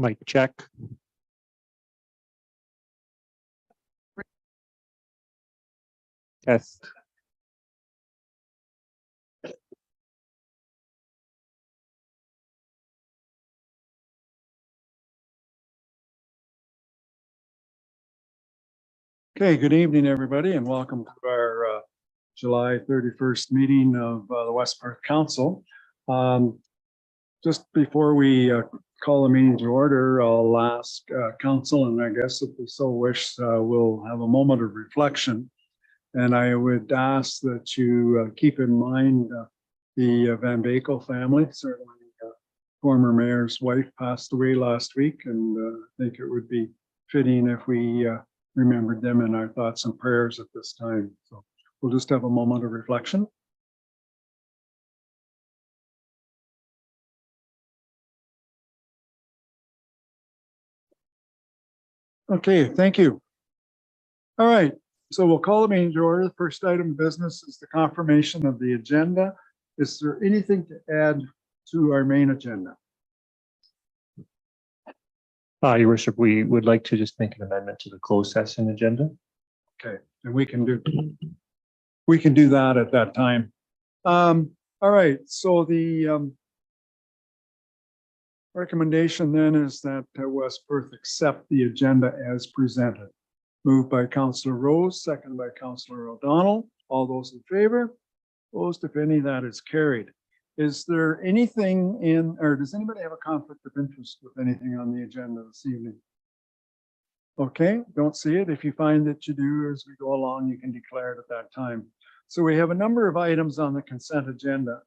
Mic check. Test. Okay, good evening, everybody, and welcome to our July 31st meeting of the West Perth Council. Just before we call the meeting to order, I'll ask council, and I guess if they so wish, we'll have a moment of reflection. And I would ask that you keep in mind the Van Bakel family. Certainly, former mayor's wife passed away last week, and I think it would be fitting if we remembered them in our thoughts and prayers at this time. So we'll just have a moment of reflection. Okay, thank you. All right, so we'll call the meeting to order. The first item of business is the confirmation of the agenda. Is there anything to add to our main agenda? Your worship, we would like to just make an amendment to the closed session agenda. Okay, and we can do that at that time. All right, so the recommendation then is that West Perth accept the agenda as presented. Moved by Councillor Rose, seconded by Councillor O'Donnell. All those in favor? Opposed, if any, that is carried. Is there anything in, or does anybody have a conflict of interest with anything on the agenda this evening? Okay, don't see it. If you find that you do as we go along, you can declare it at that time. So we have a number of items on the consent agenda.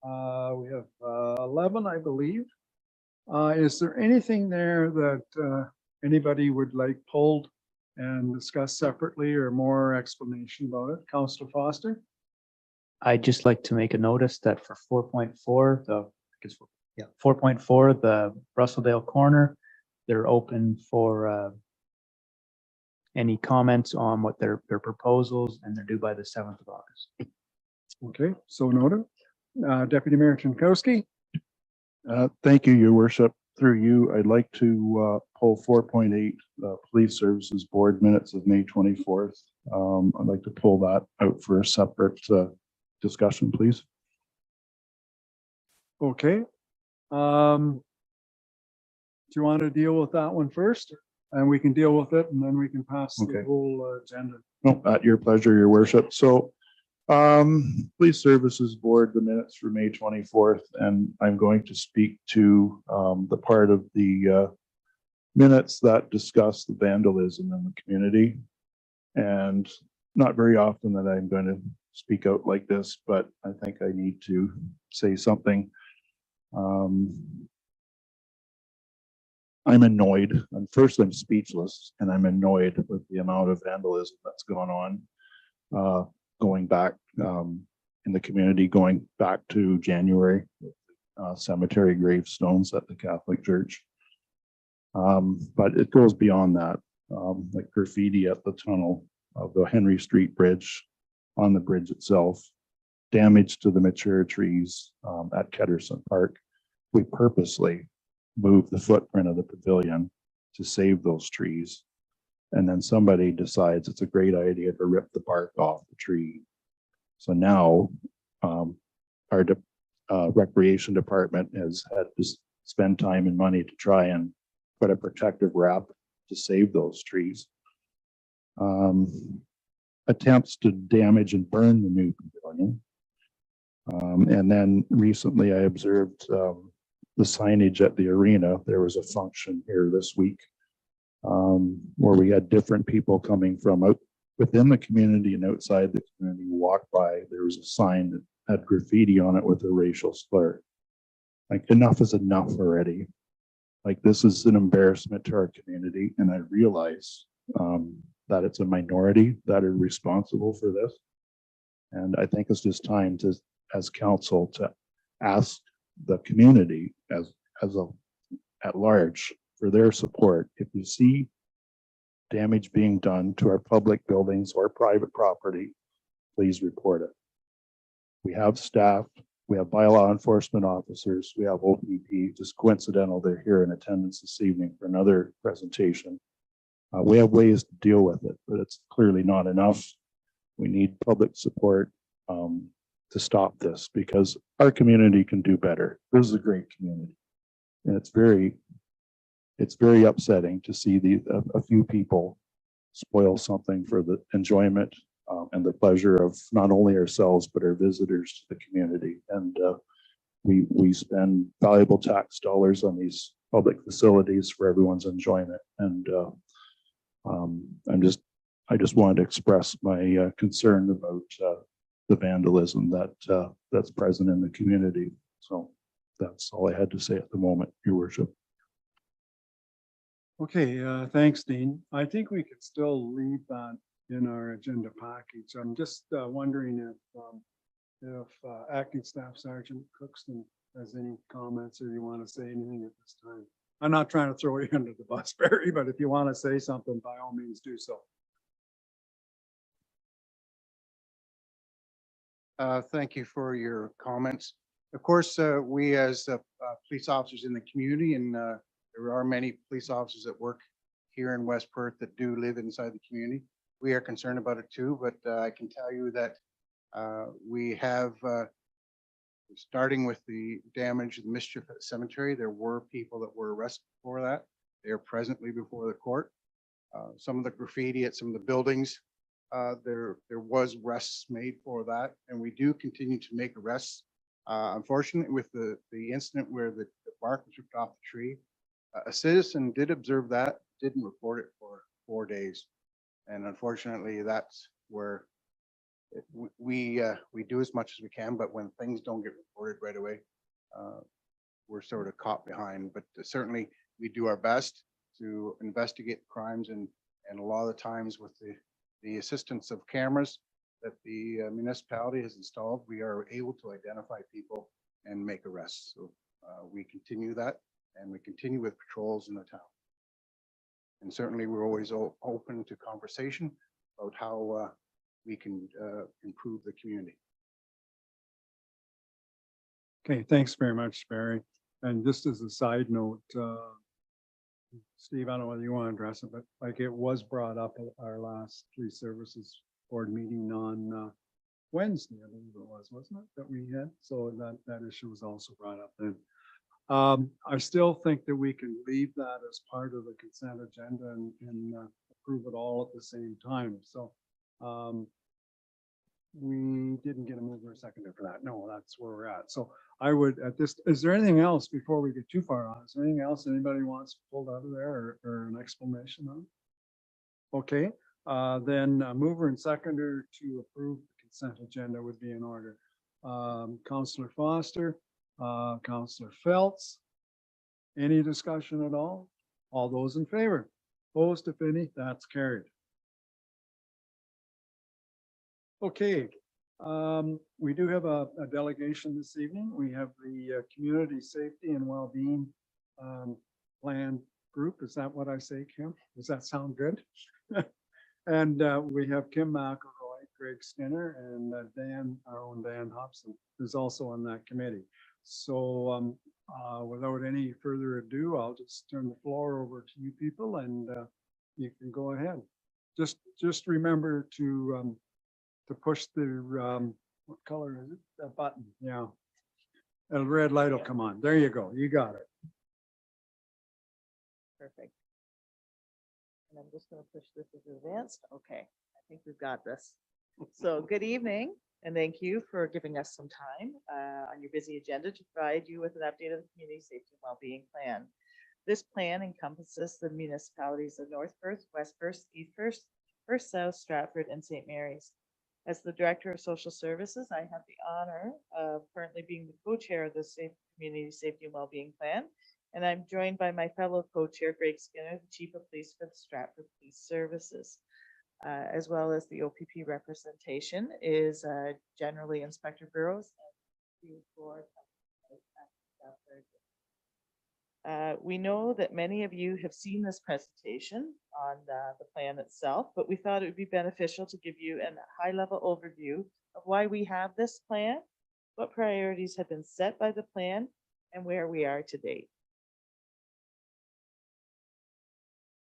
We have 11, I believe. Is there anything there that anybody would like pulled and discussed separately or more explanation about it? Councillor Foster? I'd just like to make a notice that for 4.4, the 4.4, the Russeldale corner, they're open for any comments on what their proposals, and they're due by the 7th of August. Okay, so noted. Deputy Mayor Jankowski. Thank you, Your Worship. Through you, I'd like to pull 4.8 Police Services Board minutes of May 24th. I'd like to pull that out for a separate discussion, please. Okay. Do you want to deal with that one first? And we can deal with it, and then we can pass the whole agenda. No, at your pleasure, Your Worship. So Police Services Board, the minutes for May 24th, and I'm going to speak to the part of the minutes that discuss the vandalism in the community. And not very often that I'm going to speak out like this, but I think I need to say something. I'm annoyed. First, I'm speechless, and I'm annoyed with the amount of vandalism that's gone on. Going back in the community, going back to January, cemetery gravestones at the Catholic Church. But it goes beyond that, like graffiti at the tunnel of the Henry Street Bridge, on the bridge itself, damage to the mature trees at Ketterson Park. We purposely moved the footprint of the pavilion to save those trees. And then somebody decides it's a great idea to rip the bark off the tree. So now our recreation department has had to spend time and money to try and put a protective wrap to save those trees. Attempts to damage and burn the new pavilion. And then recently I observed the signage at the arena. There was a function here this week where we had different people coming from out within the community and outside the community walk by. There was a sign that had graffiti on it with a racial slur. Like, enough is enough already. Like, this is an embarrassment to our community, and I realize that it's a minority that are responsible for this. And I think it's just time to, as council, to ask the community at large for their support. If you see damage being done to our public buildings or private property, please report it. We have staff We have bylaw enforcement officers. We have OPP. Just coincidental, they're here in attendance this evening for another presentation. We have ways to deal with it, but it's clearly not enough. We need public support to stop this because our community can do better. This is a great community. And it's very upsetting to see a few people spoil something for the enjoyment and the pleasure of not only ourselves, but our visitors to the community. And we spend valuable tax dollars on these public facilities for everyone's enjoyment. And I just wanted to express my concern about the vandalism that's present in the community. So that's all I had to say at the moment, Your Worship. Okay, thanks, Dean. I think we could still leave that in our agenda package. I'm just wondering if Acting Staff Sergeant Cookston has any comments or you want to say anything at this time. I'm not trying to throw you under the bus, Barry, but if you want to say something, by all means do so. Thank you for your comments. Of course, we as police officers in the community, and there are many police officers that work here in West Perth that do live inside the community. We are concerned about it too, but I can tell you that we have, starting with the damage and mischief at the cemetery, there were people that were arrested for that. They are presently before the court. Some of the graffiti at some of the buildings, there was arrests made for that, and we do continue to make arrests. Unfortunately, with the incident where the bark was ripped off the tree, a citizen did observe that, didn't report it for 4 days, and unfortunately, that's where we do as much as we can. But when things don't get reported right away, we're sort of caught behind. But certainly, we do our best to investigate crimes, and a lot of the times with the assistance of cameras that the municipality has installed, we are able to identify people and make arrests. So we continue that, and we continue with patrols in the town. And certainly we're always open to conversation about how we can improve the community. Okay, thanks very much, Barry. And just as a side note, Steve, I don't know whether you want to address it, but like it was brought up at our last Police Services Board meeting on Wednesday, I believe it was, wasn't it, that we had? So that issue was also brought up then. I still think that we can leave that as part of the consent agenda and approve it all at the same time. So we didn't get a mover or seconder for that. No, that's where we're at. So I would at this, is there anything else before we get too far on? Is there anything else anybody wants pulled out of there or an explanation on? Okay, then mover and seconder to approve the consent agenda would be in order. Councillor Foster, Councillor Phelps. Any discussion at all? All those in favor? Opposed, if any? That's carried. Okay, we do have a delegation this evening. We have the Community Safety and Wellbeing Plan Group. Is that what I say, Kim? Does that sound good? And we have Kim McElroy, Greg Skinner, and our own Dan Hobson is also on that committee. So without any further ado, I'll just turn the floor over to you people, and you can go ahead. Just remember to push the what color is it? That button, yeah. A red light will come on. There you go. You got it. Perfect. And I'm just going to push this as advanced. Okay, I think we've got this. So good evening, and thank you for giving us some time on your busy agenda to provide you with an update of the Community Safety and Wellbeing Plan. This plan encompasses the municipalities of North Perth, West Perth, East Perth, Perth South, Stratford, and St. Mary's. As the Director of Social Services, I have the honor of currently being the co-chair of the Community Safety and Wellbeing Plan, and I'm joined by my fellow co-chair, Greg Skinner, the Chief of Police for the Stratford Police Services, as well as the OPP representation is generally Inspector Burrows. We know that many of you have seen this presentation on the plan itself, but we thought it would be beneficial to give you a high-level overview of why we have this plan what priorities have been set by the plan, and where we are to date.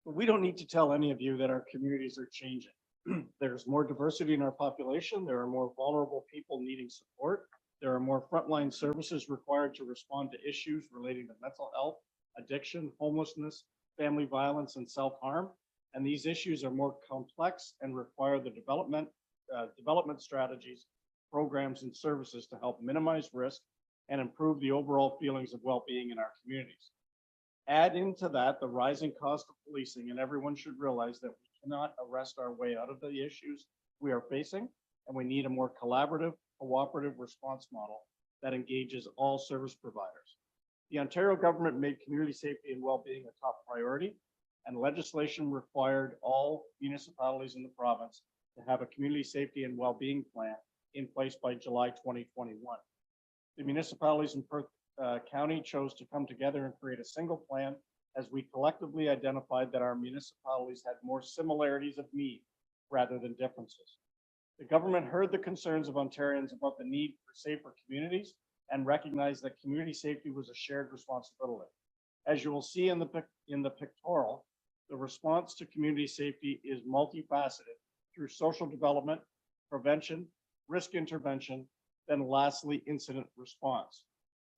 We don't need to tell any of you that our communities are changing. There's more diversity in our population. There are more vulnerable people needing support. There are more frontline services required to respond to issues relating to mental health, addiction, homelessness, family violence, and self-harm. And these issues are more complex and require the development strategies, programs, and services to help minimize risk and improve the overall feelings of well-being in our communities. Add into that the rising cost of policing, and everyone should realize that we cannot arrest our way out of the issues we are facing, and we need a more collaborative, cooperative response model that engages all service providers. The Ontario government made community safety and well-being a top priority, and legislation required all municipalities in the province to have a community safety and well-being plan in place by July 2021. The municipalities in Perth County chose to come together and create a single plan as we collectively identified that our municipalities had more similarities of need rather than differences. The government heard the concerns of Ontarians about the need for safer communities and recognized that community safety was a shared responsibility. As you will see in the pictorial, the response to community safety is multifaceted through social development, prevention, risk intervention, then lastly, incident response.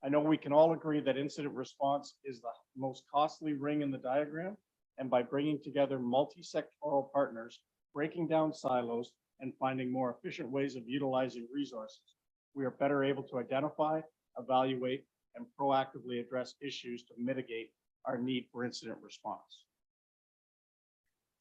I know we can all agree that incident response is the most costly ring in the diagram, and by bringing together multi-sectoral partners, breaking down silos, and finding more efficient ways of utilizing resources, we are better able to identify, evaluate, and proactively address issues to mitigate our need for incident response.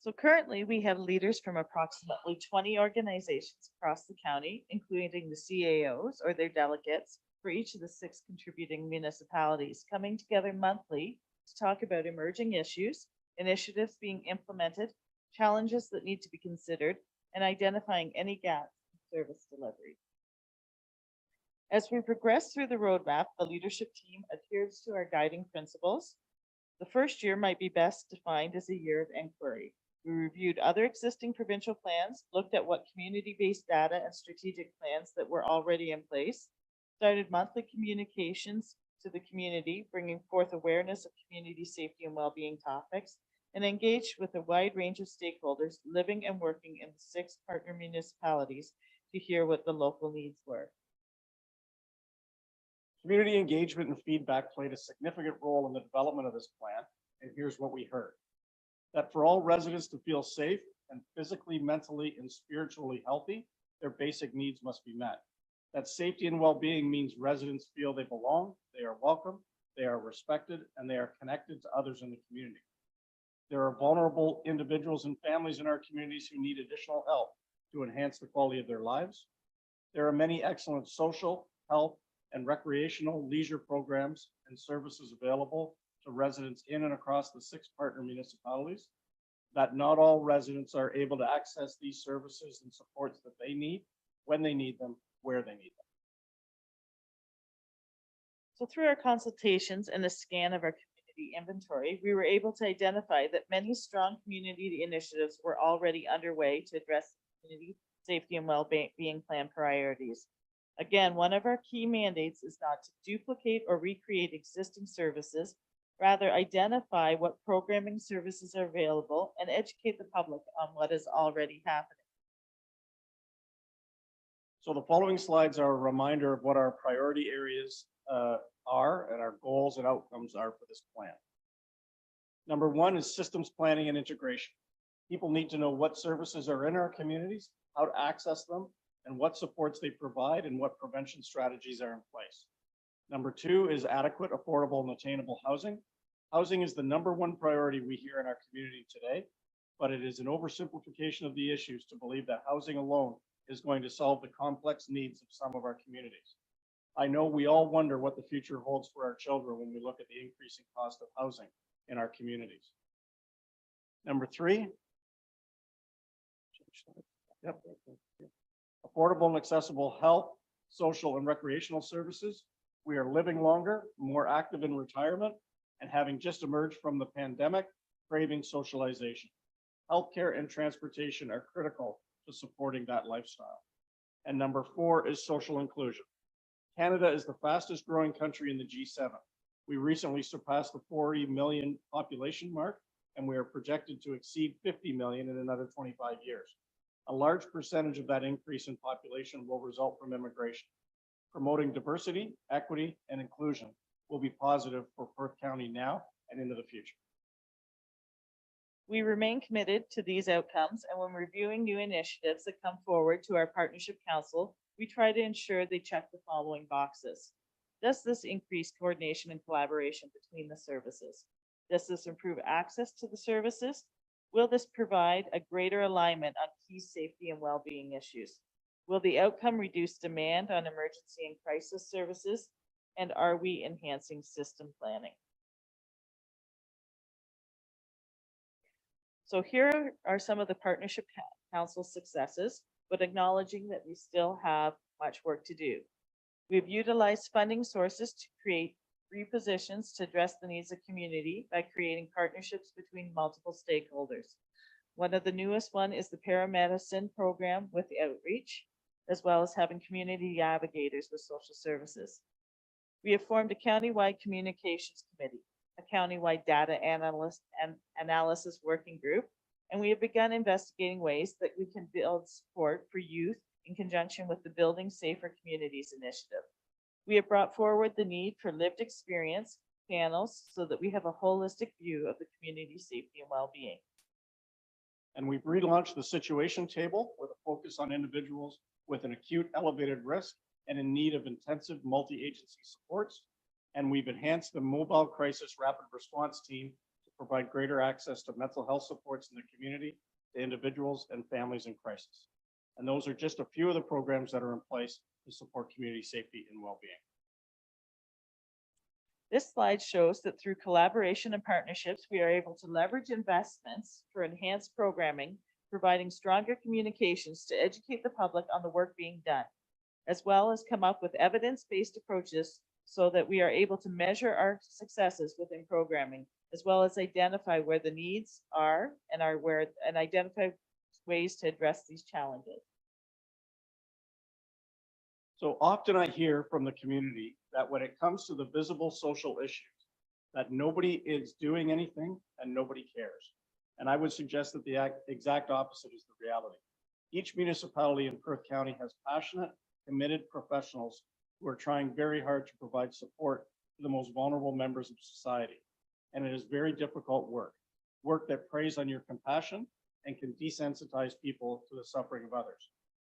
So currently, we have leaders from approximately 20 organizations across the county, including the CAOs or their delegates for each of the 6 contributing municipalities, coming together monthly to talk about emerging issues, initiatives being implemented, challenges that need to be considered, and identifying any gaps in service delivery. As we progress through the roadmap, the leadership team adheres to our guiding principles. The first year might be best defined as a year of inquiry. We reviewed other existing provincial plans, looked at what community-based data and strategic plans that were already in place, started monthly communications to the community, bringing forth awareness of community safety and well-being topics, and engaged with a wide range of stakeholders living and working in the 6 partner municipalities to hear what the local needs were. Community engagement and feedback played a significant role in the development of this plan, and here's what we heard. That for all residents to feel safe and physically, mentally, and spiritually healthy, their basic needs must be met. That safety and well-being means residents feel they belong, they are welcome, they are respected, and they are connected to others in the community. There are vulnerable individuals and families in our communities who need additional help to enhance the quality of their lives. There are many excellent social, health, and recreational leisure programs and services available to residents in and across the 6 partner municipalities. That not all residents are able to access these services and supports that they need, when they need them, where they need them. So through our consultations and a scan of our community inventory, we were able to identify that many strong community initiatives were already underway to address community safety and well-being plan priorities. Again, one of our key mandates is not to duplicate or recreate existing services, rather identify what programming services are available and educate the public on what is already happening. So the following slides are a reminder of what our priority areas are and our goals and outcomes are for this plan. Number 1 is systems planning and integration. People need to know what services are in our communities, how to access them, and what supports they provide and what prevention strategies are in place. Number 2 is adequate, affordable, and attainable housing. Housing is the number 1 priority we hear in our community today, but it is an oversimplification of the issues to believe that housing alone is going to solve the complex needs of some of our communities. I know we all wonder what the future holds for our children when we look at the increasing cost of housing in our communities. Number 3. Yep. Affordable and accessible health, social, and recreational services. We are living longer, more active in retirement, and having just emerged from the pandemic, craving socialization. Healthcare and transportation are critical to supporting that lifestyle. And number 4 is social inclusion. Canada is the fastest growing country in the G7. We recently surpassed the 40 million population mark, and we are projected to exceed 50 million in another 25 years. A large percentage of that increase in population will result from immigration. Promoting diversity, equity, and inclusion will be positive for Perth County now and into the future. We remain committed to these outcomes, and when reviewing new initiatives that come forward to our Partnership Council, we try to ensure they check the following boxes. Does this increase coordination and collaboration between the services? Does this improve access to the services? Will this provide a greater alignment on key safety and well-being issues? Will the outcome reduce demand on emergency and crisis services? And are we enhancing system planning? So here are some of the Partnership Council successes, but acknowledging that we still have much work to do. We've utilized funding sources to create 3 positions to address the needs of community by creating partnerships between multiple stakeholders. One of the newest one is the paramedicine program with Outreach, as well as having community navigators with social services. We have formed a countywide communications committee, a countywide data analyst and analysis working group, and we have begun investigating ways that we can build support for youth in conjunction with the Building Safer Communities initiative. We have brought forward the need for lived experience panels so that we have a holistic view of the community safety and well-being. And we've relaunched the situation table with a focus on individuals with an acute elevated risk and in need of intensive multi-agency supports. And we've enhanced the mobile crisis rapid response team to provide greater access to mental health supports in the community to individuals and families in crisis. And those are just a few of the programs that are in place to support community safety and well-being. This slide shows that through collaboration and partnerships, we are able to leverage investments for enhanced programming, providing stronger communications to educate the public on the work being done, as well as come up with evidence-based approaches so that we are able to measure our successes within programming, as well as identify where the needs are and identify ways to address these challenges. So often I hear from the community that when it comes to the visible social issues, that nobody is doing anything and nobody cares. And I would suggest that the exact opposite is the reality. Each municipality in Perth County has passionate, committed professionals who are trying very hard to provide support to the most vulnerable members of society. And it is very difficult work that preys on your compassion and can desensitize people to the suffering of others.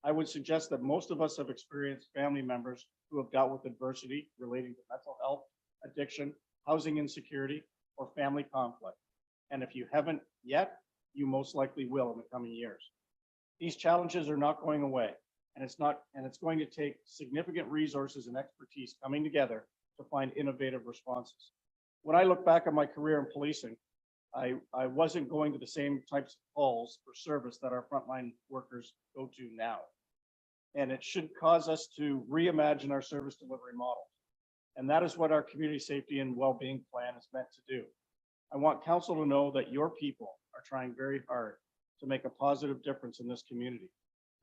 I would suggest that most of us have experienced family members who have dealt with adversity relating to mental health, addiction, housing insecurity, or family conflict. And if you haven't yet, you most likely will in the coming years. These challenges are not going away, and it's going to take significant resources and expertise coming together to find innovative responses. When I look back on my career in policing, I wasn't going to the same types of calls for service that our frontline workers go to now. And it should cause us to reimagine our service delivery model. And that is what our community safety and well-being plan is meant to do. I want council to know that your people are trying very hard to make a positive difference in this community.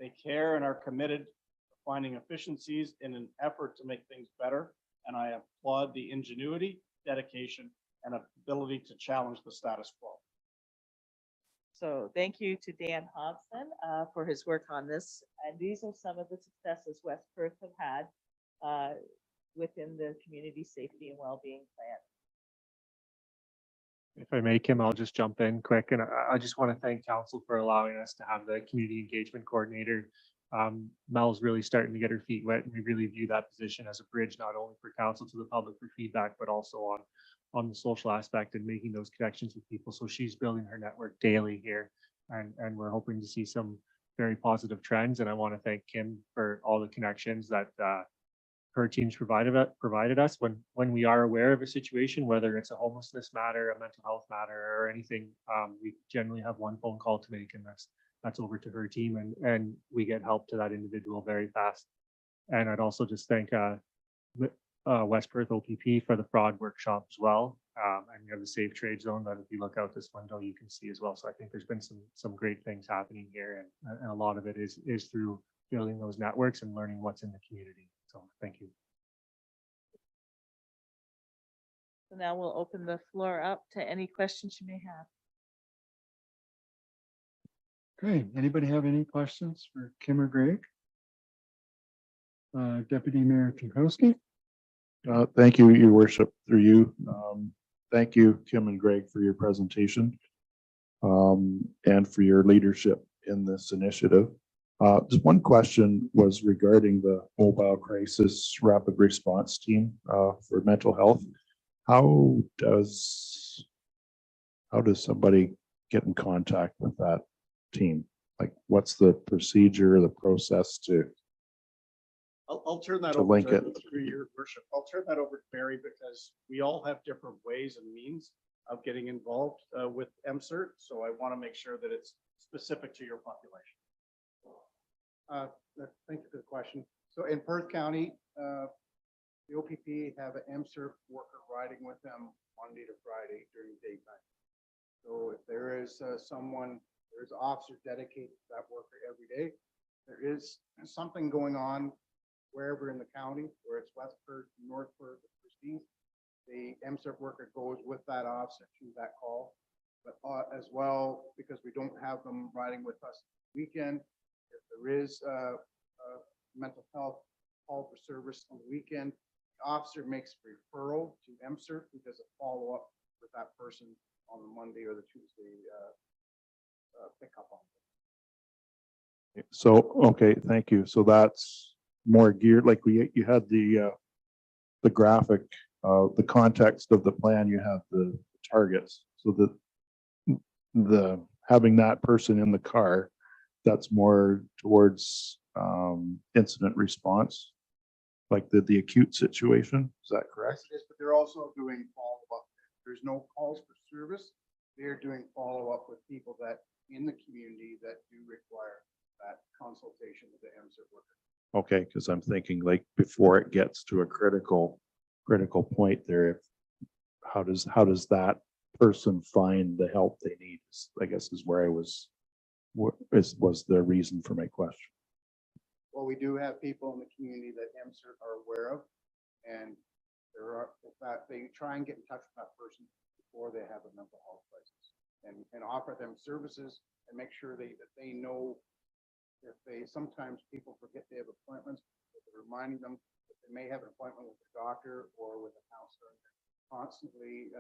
They care and are committed to finding efficiencies in an effort to make things better. And I applaud the ingenuity, dedication, and ability to challenge the status quo. So thank you to Dan Hobson for his work on this. And these are some of the successes West Perth have had within the community safety and well-being plan. If I may, Kim, I'll just jump in quick. And I just want to thank council for allowing us to have the community engagement coordinator. Mel's really starting to get her feet wet, and we really view that position as a bridge, not only for council to the public for feedback, but also on the social aspect and making those connections with people. So she's building her network daily here, and we're hoping to see some very positive trends. And I want to thank Kim for all the connections that her team's provided us when we are aware of a situation, whether it's a homelessness matter, a mental health matter, or anything. We generally have one phone call to make, and that's over to her team, and we get help to that individual very fast. And I'd also just thank West Perth OPP for the fraud workshop as well. And you have the safe trade zone that if you look out this window, you can see as well. So I think there's been some great things happening here, and a lot of it is through building those networks and learning what's in the community. So thank you. So now we'll open the floor up to any questions you may have. Okay, anybody have any questions for Kim or Greg? Deputy Mayor Pikowski? Thank you, your worship, through you. Thank you, Kim and Greg, for your presentation and for your leadership in this initiative. Just one question was regarding the mobile crisis rapid response team for mental health. How does somebody get in contact with that team? Like, what's the procedure, the process to? I'll turn that To over link to, it. through your worship. I'll turn that over to Barry because we all have different ways and means of getting involved with MCERT. So I want to make sure that it's specific to your population. Thank you for the question. So in Perth County, the OPP have an MCERT worker riding with them Monday to Friday during daytime. So if there is there's an officer dedicated to that worker every day. There is something going on wherever in the county, where it's West Perth, North Perth, or East, the MCERT worker goes with that officer to that call. But as well, because we don't have them riding with us weekend, if there is a mental health call for service on the weekend, the officer makes a referral to MCERT, who does a follow-up with that person on the Monday or the Tuesday pickup on. So, okay, thank you. So that's more geared, like you had the graphic, the context of the plan, you have the targets. So the having that person in the car, that's more towards incident response, like the acute situation. Is that correct? Yes, it is, but they're also doing follow-up. There's no calls for service. They're doing follow-up with people that in the community that do require that consultation with the MCERT worker. Okay, because I'm thinking like before it gets to a critical point there, if how does that person find the help they need? I guess is where I was the reason for my question. Well, we do have people in the community that MCERT are aware of, and there are, in fact, they try and get in touch with that person before they have a mental health crisis, and offer them services and make sure that they know if sometimes people forget they have appointments, reminding them that they may have an appointment with a doctor or with a counselor. Constantly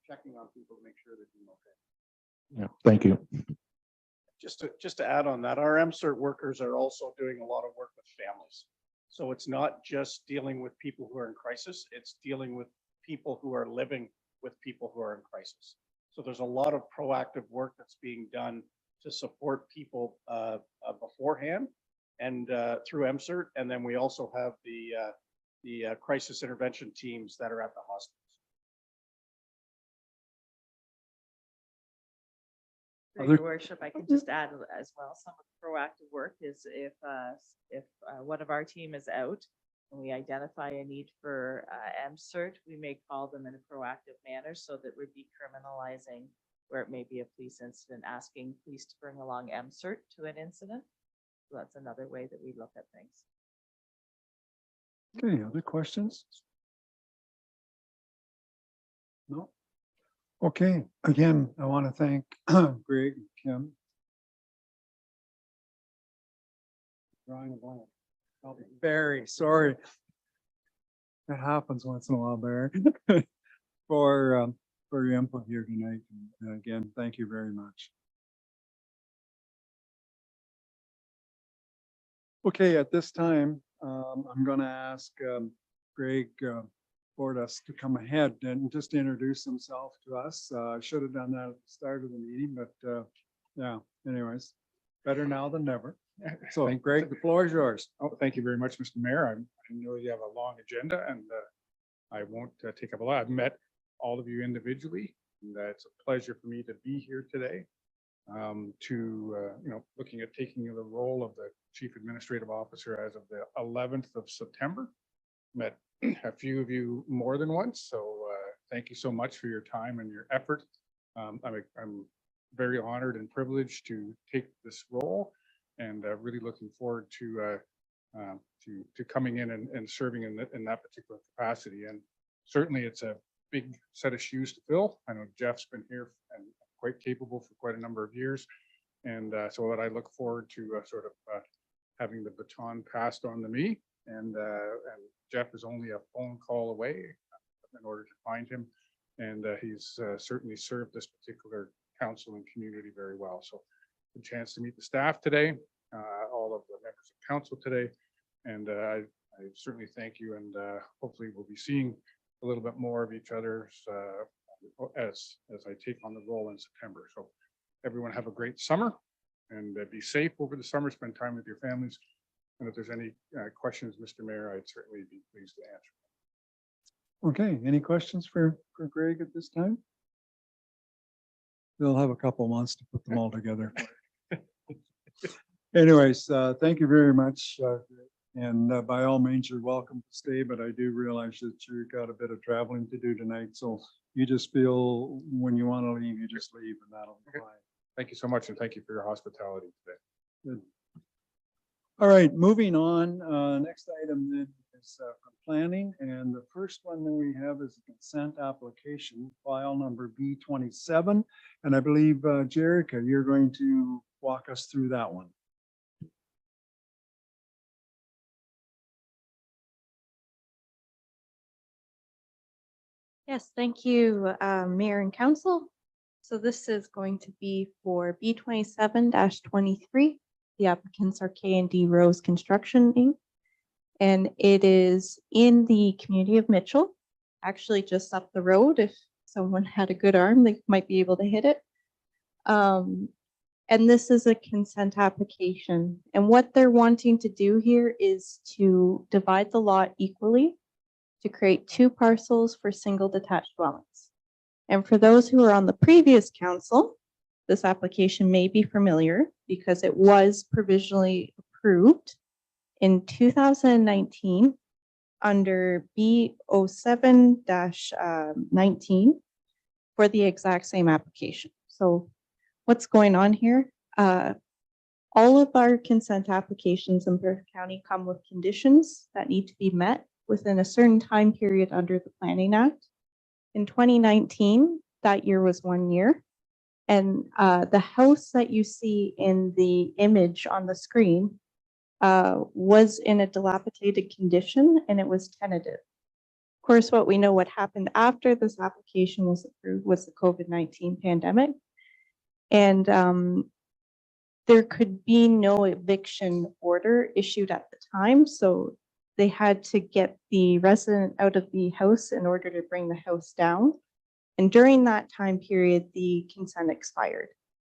checking on people to make sure they're doing okay. Yeah, thank you. Just to add on that, our MCERT workers are also doing a lot of work with families. So it's not just dealing with people who are in crisis, it's dealing with people who are living with people who are in crisis. So there's a lot of proactive work that's being done to support people beforehand and through MCERT. And then we also have the crisis intervention teams that are at the hospitals. Your worship, I can just add as well, some of the proactive work is if one of our team is out and we identify a need for MCERT, we may call them in a proactive manner so that we're decriminalizing where it may be a police incident, asking police to bring along MCERT to an incident. So that's another way that we look at things. Okay, other questions? No? Okay, again, I want to thank Greg and Kim. Drawing a blank. Oh, Barry, sorry. That happens once in a while, Barry. For your input here tonight. And again, thank you very much. Okay, at this time, I'm going to ask Greg Bordas to come ahead and just introduce himself to us. I should have done that at the start of the meeting, but yeah, anyways, better now than never. So Greg, the floor is yours. Oh, thank you very much, Mr. Mayor. I know you have a long agenda and I won't take up a lot. I've met all of you individually, and it's a pleasure for me to be here today looking at taking the role of the Chief Administrative Officer as of the 11th of September. Met a few of you more than once, so thank you so much for your time and your effort. I'm very honored and privileged to take this role, and really looking forward to coming in and serving in that particular capacity. And certainly, it's a big set of shoes to fill. I know Jeff's been here and quite capable for quite a number of years. And so that I look forward to sort of having the baton passed on to me. And Jeff is only a phone call away in order to find him. And he's certainly served this particular council and community very well. So a chance to meet the staff today, all of the members of council today. And I certainly thank you. And hopefully we'll be seeing a little bit more of each other's as I take on the role in September. So everyone have a great summer and be safe over the summer, spend time with your families. And if there's any questions, Mr. Mayor, I'd certainly be pleased to answer. Okay, any questions for Greg at this time? They'll have a couple months to put them all together. Anyways, thank you very much. And by all means, you're welcome to stay, but I do realize that you've got a bit of traveling to do tonight. So you just feel when you want to leave, you just leave and that'll be fine. Thank you so much. And thank you for your hospitality today. Good. All right, moving on. Next item then is from planning. And the first one that we have is a consent application, file number B27. And I believe, Jerica, you're going to walk us through that one. Yes, thank you, Mayor and Council. So this is going to be for B27-23. The applicants are K&D Rose Construction Inc. And it is in the community of Mitchell, actually just up the road. If someone had a good arm, they might be able to hit it. And this is a consent application. And what they're wanting to do here is to divide the lot equally to create 2 parcels for single detached dwellings. And for those who are on the previous council, this application may be familiar because it was provisionally approved in 2019 under B07-19 for the exact same application. So what's going on here? All of our consent applications in Perth County come with conditions that need to be met within a certain time period under the Planning Act. In 2019, that year was 1 year. And the house that you see in the image on the screen was in a dilapidated condition and it was tenanted. Of course, what we know what happened after this application was approved was the COVID-19 pandemic. And there could be no eviction order issued at the time. So they had to get the resident out of the house in order to bring the house down. And during that time period, the consent expired.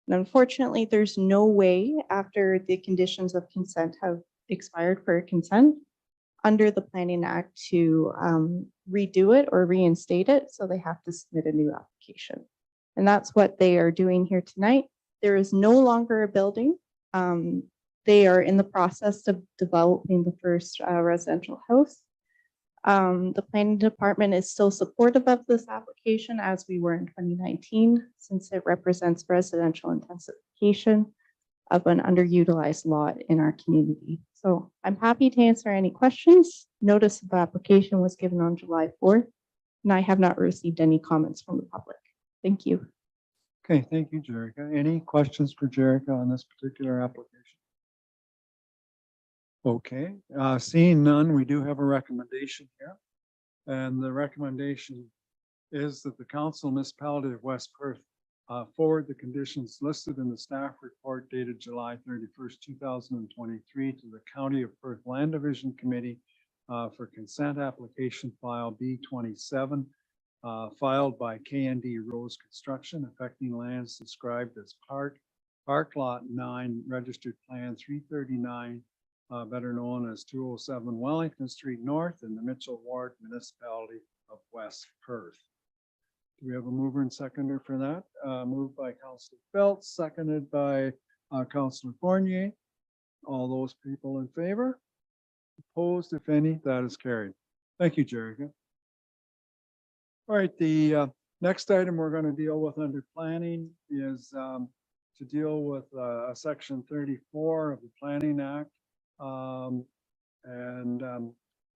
And unfortunately, there's no way after the conditions of consent have expired for consent under the Planning Act to redo it or reinstate it. So they have to submit a new application. And that's what they are doing here tonight. There is no longer a building. They are in the process of developing the first residential house. The planning department is still supportive of this application as we were in 2019, since it represents residential intensification of an underutilized lot in our community. So I'm happy to answer any questions. Notice of the application was given on July 4th, and I have not received any comments from the public. Thank you. Okay, thank you, Jerica. Any questions for Jerica on this particular application? Okay, seeing none, we do have a recommendation here. And the recommendation is that the council municipality of West Perth forward the conditions listed in the staff report dated July 31st, 2023 to the County of Perth Land Division Committee for consent application file B27 filed by K&D Rose Construction affecting lands described as Park Lot 9, Registered Plan 339, better known as 207 Wellington Street North in the Mitchell Ward Municipality of West Perth. Do we have a mover and seconder for that? Moved by Councillor Phelps, seconded by Councillor Fournier. All those people in favor? Opposed, if any, that is carried. Thank you, Jerica. All right, the next item we're going to deal with under planning is to deal with section 34 of the Planning Act.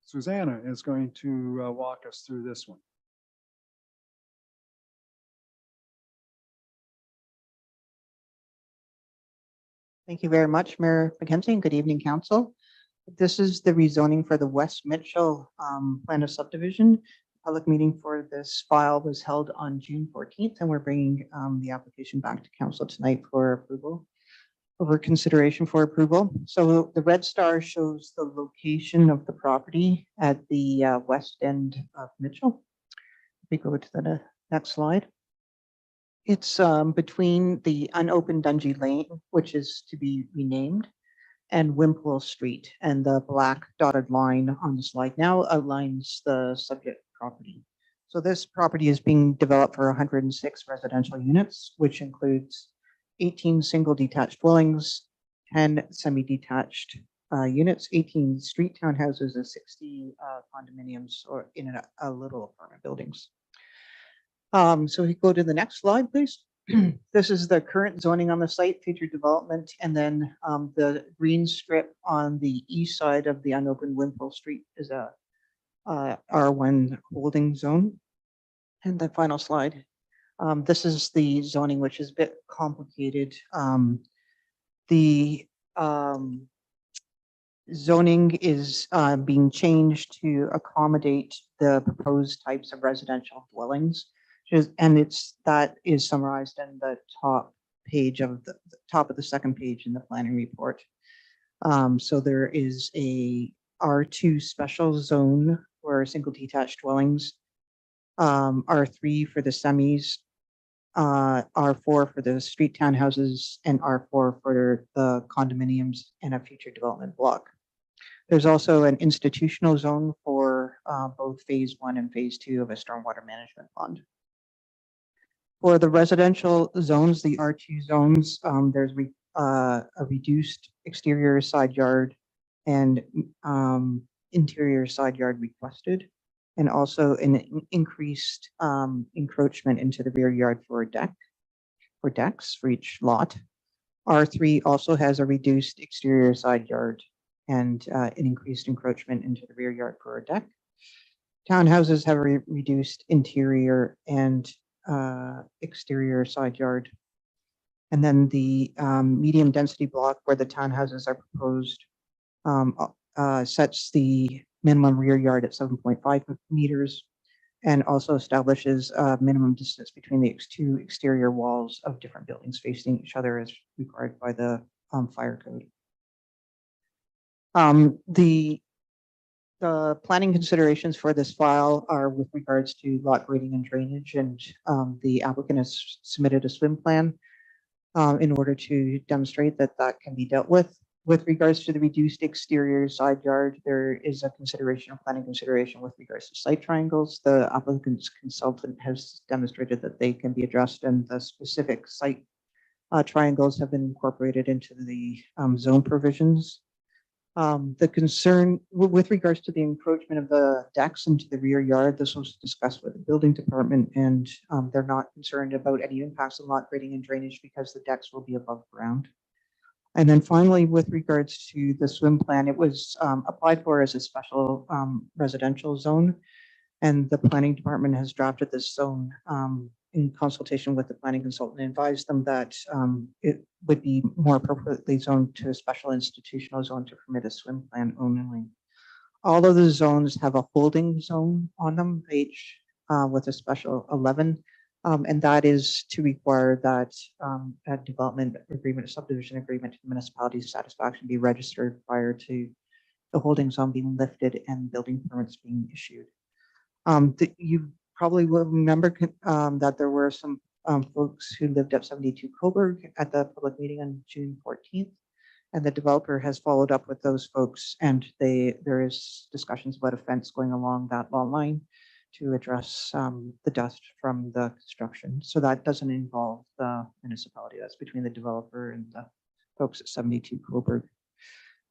Susanna is going to walk us through this one. Thank you very much, Mayor McKenzie, and good evening, council. This is the rezoning for the West Mitchell plan of subdivision. Public meeting for this file was held on June 14th, and we're bringing the application back to council tonight for approval, over consideration for approval. So the red star shows the location of the property at the west end of Mitchell. We go to the next slide. It's between the unopened Dungy Lane, which is to be renamed, and Wimpole Street, and the black dotted line on the slide now outlines the subject property. So this property is being developed for 106 residential units, which includes 18 single detached dwellings, 10 semi-detached units, 18 street townhouses, and 60 condominiums or in a little apartment buildings. So if you go to the next slide, please. This is the current zoning on the site, future development, and then the green strip on the east side of the unopened Wimpole Street is a R1 holding zone. And the final slide. This is the zoning, which is a bit complicated. The zoning is being changed to accommodate the proposed types of residential dwellings. And that is summarized in the top page of the top of the second page in the planning report. So there is a R2 special zone for single detached dwellings, R3 for the semis, R4 for the street townhouses, and R4 for the condominiums and a future development block. There's also an institutional zone for both phase 1 and phase 2 of a stormwater management fund. For the residential zones, the R2 zones, there's a reduced exterior side yard and interior side yard requested, and also an increased encroachment into the rear yard for decks for each lot. R3 also has a reduced exterior side yard and an increased encroachment into the rear yard for a deck. Townhouses have a reduced interior and exterior side yard. And then the medium density block where the townhouses are proposed sets the minimum rear yard at 7.5 meters and also establishes a minimum distance between the two exterior walls of different buildings facing each other as required by the fire code. The planning considerations for this file are with regards to lot grading and drainage, and the applicant has submitted a swim plan in order to demonstrate that that can be dealt with. With regards to the reduced exterior side yard, there is a planning consideration with regards to site triangles. The applicant's consultant has demonstrated that they can be addressed, and the specific site triangles have been incorporated into the zone provisions. The concern with regards to the encroachment of the decks into the rear yard, this was discussed with the building department, and they're not concerned about any impacts on lot grading and drainage because the decks will be above ground. And then finally, with regards to the swim plan, it was applied for as a special residential zone, and the planning department has drafted this zone in consultation with the planning consultant and advised them that it would be more appropriately zoned to a special institutional zone to permit a swim plan only. All of the zones have a holding zone on them, H with a special 11, and that is to require that a development agreement, a subdivision agreement to the municipality's satisfaction be registered prior to the holding zone being lifted and building permits being issued. You probably will remember that there were some folks who lived at 72 Coburg at the public meeting on June 14th, and the developer has followed up with those folks, and there is discussions about a fence going along that lot line to address the dust from the construction. So that doesn't involve the municipality. That's between the developer and the folks at 72 Coburg.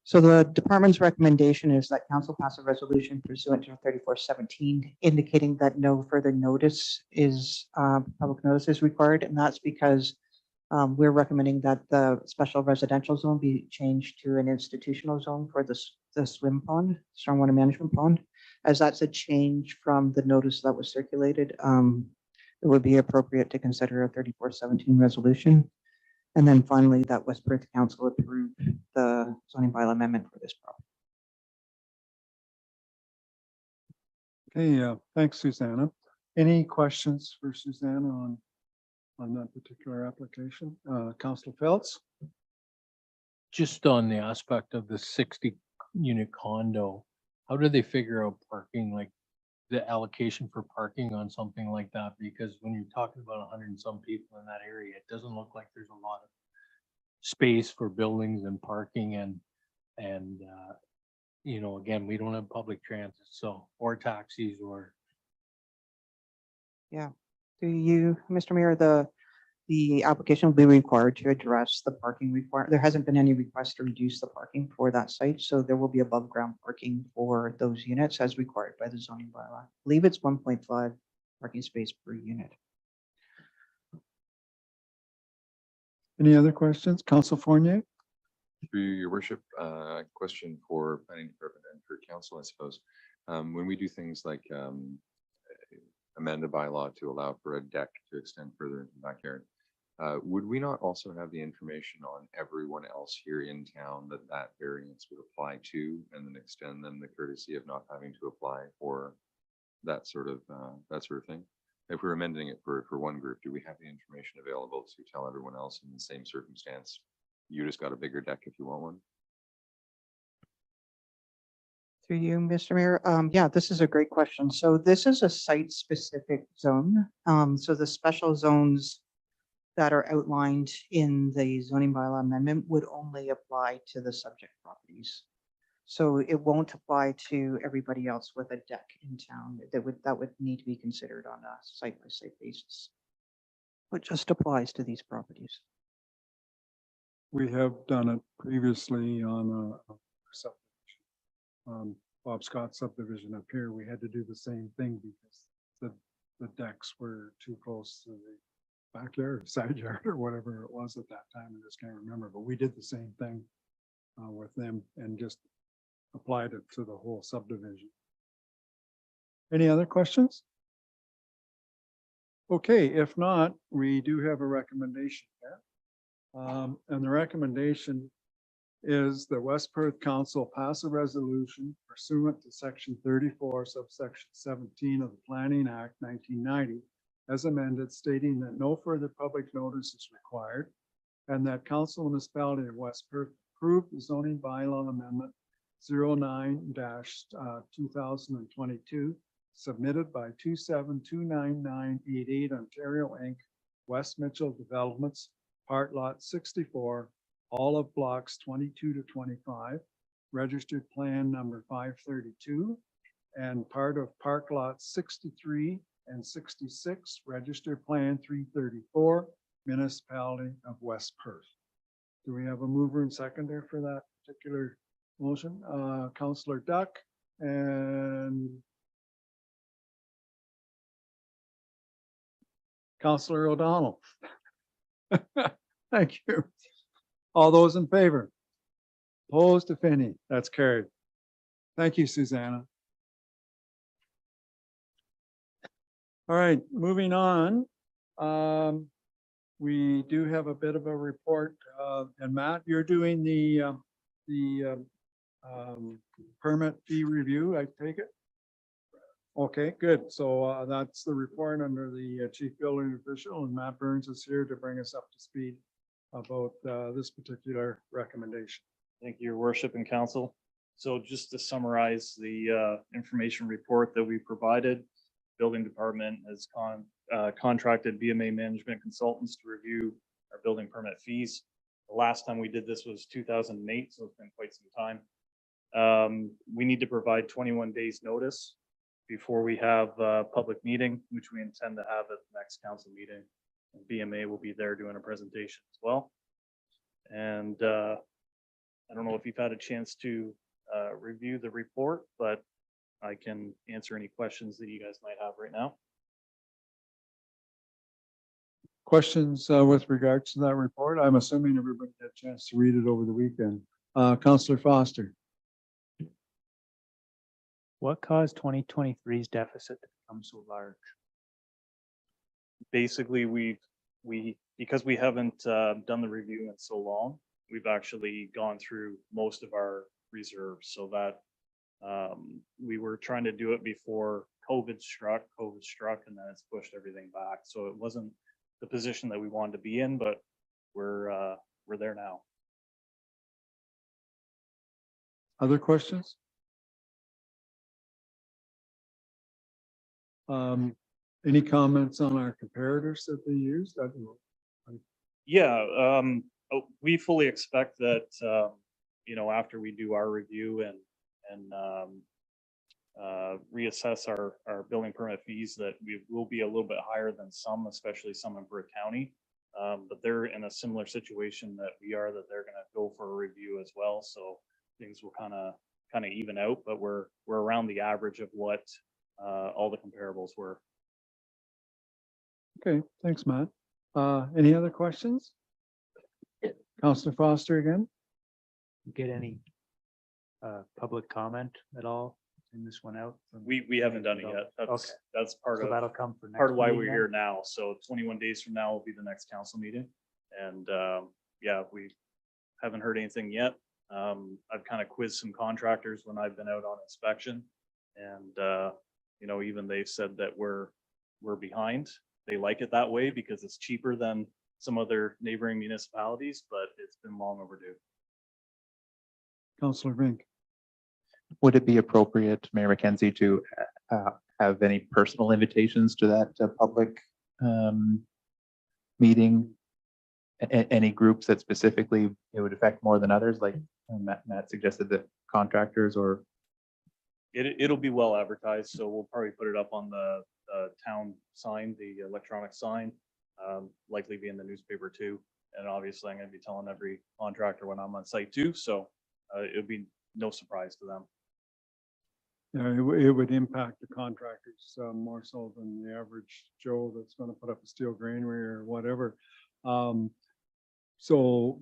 So the department's recommendation is that council pass a resolution pursuant to 3417 indicating that no further notice is public notice is required, and that's because we're recommending that the special residential zone be changed to an institutional zone for the swim pond, stormwater management pond, as that's a change from the notice that was circulated. It would be appropriate to consider a 3417 resolution. And then finally, that West Perth Council approved the zoning bylaw amendment for this property. Okay, thanks, Susanna. Any questions for Susanna on that particular application? Councillor Phelps? Just on the aspect of the 60-unit condo, how do they figure out parking, like the allocation for parking on something like that? Because when you're talking about 100 and some people in that area, it doesn't look like there's a lot of space for buildings and parking and you know, again, we don't have public transit, so, or taxis or. Do you, Mr. Mayor, the application will be required to address the parking require. There hasn't been any request to reduce the parking for that site, so there will be above ground parking for those units as required by the zoning bylaw. I believe it's 1.5 parking space per unit. Any other questions? Council Fournier? Through your worship, question for planning department and for council, I suppose. When we do things like amend a bylaw to allow for a deck to extend further into the backyard, would we not also have the information on everyone else here in town that that variance would apply to, and then extend them the courtesy of not having to apply for that sort of thing? If we're amending it for one group, do we have the information available to tell everyone else in the same circumstance? You just got a bigger deck if you want one. Through you, Mr. Mayor. Yeah, this is a great question. So this is a site-specific zone. So the special zones that are outlined in the zoning bylaw amendment would only apply to the subject properties. So it won't apply to everybody else with a deck in town. That would need to be considered on a site-by-site basis. But just applies to these properties. We have done it previously on a subdivision. Bob Scott subdivision up here, we had to do the same thing because the decks were too close to the backyard, side yard, or whatever it was at that time. I just can't remember, but we did the same thing with them and just applied it to the whole subdivision. Any other questions? Okay, if not, we do have a recommendation here. And the recommendation is the West Perth Council pass a resolution pursuant to section 34, subsection 17 of the Planning Act 1990, as amended, stating that no further public notice is required, and that Council Municipality of West Perth approve the zoning bylaw amendment 09-2022 submitted by 2729988 Ontario Inc., West Mitchell Developments, Part Lot 64, all of blocks 22 to 25, registered plan number 532, and part of Park Lot 63 and 66, registered plan 334, Municipality of West Perth. Do we have a mover and seconder for that particular motion? Councillor Duck and Councillor O'Donnell. Thank you. All those in favor? Opposed, if any? That's carried. Thank you, Susanna. All right, moving on. We do have a bit of a report, and Matt, you're doing the permit fee review, I take it? Okay, good. So that's the report under the chief building official, and Matt Burns is here to bring us up to speed about this particular recommendation. Thank you, Your Worship and Council. So just to summarize the information report that we provided, Building Department has contracted BMA management consultants to review our building permit fees. The last time we did this was 2008, so it's been quite some time. We need to provide 21 days notice before we have a public meeting, which we intend to have at the next council meeting. BMA will be there doing a presentation as well. And I don't know if you've had a chance to review the report, but I can answer any questions that you guys might have right now. Questions with regards to that report? I'm assuming everybody had a chance to read it over the weekend. Councillor Foster. What caused 2023's deficit to become so large? Basically, we because we haven't done the review in so long, we've actually gone through most of our reserves so that we were trying to do it before COVID struck, and then it's pushed everything back. So it wasn't the position that we wanted to be in, but we're there now. Other questions? Any comments on our comparators that they used? I don't know. Yeah, we fully expect that, after we do our review and reassess our building permit fees, that we will be a little bit higher than some, especially some in Perth County. But they're in a similar situation that we are, that they're gonna go for a review as well. So things will kind of even out, but we're around the average of what all the comparables were. Okay, thanks, Matt. Any other questions? Councillor Foster again? Get any public comment at all in this one out? We haven't done it yet. Okay. That's part So of that'll come for next. part of why meeting we're then? here now. So 21 days from now will be the next council meeting. And yeah, we haven't heard anything yet. I've kind of quizzed some contractors when I've been out on inspection. And even they've said that we're behind. They like it that way because it's cheaper than some other neighboring municipalities, but it's been long overdue. Councillor Vink? Would it be appropriate, Mayor McKenzie, to have any personal invitations to that public meeting? Any groups that specifically it would affect more than others, like Matt suggested, that contractors or? It'll be well advertised, so we'll probably put it up on the town sign, the electronic sign, likely be in the newspaper too. And obviously I'm gonna be telling every contractor when I'm on site too, so it would be no surprise to them. Yeah, it would impact the contractors more so than the average Joe that's gonna put up a steel granary or whatever. So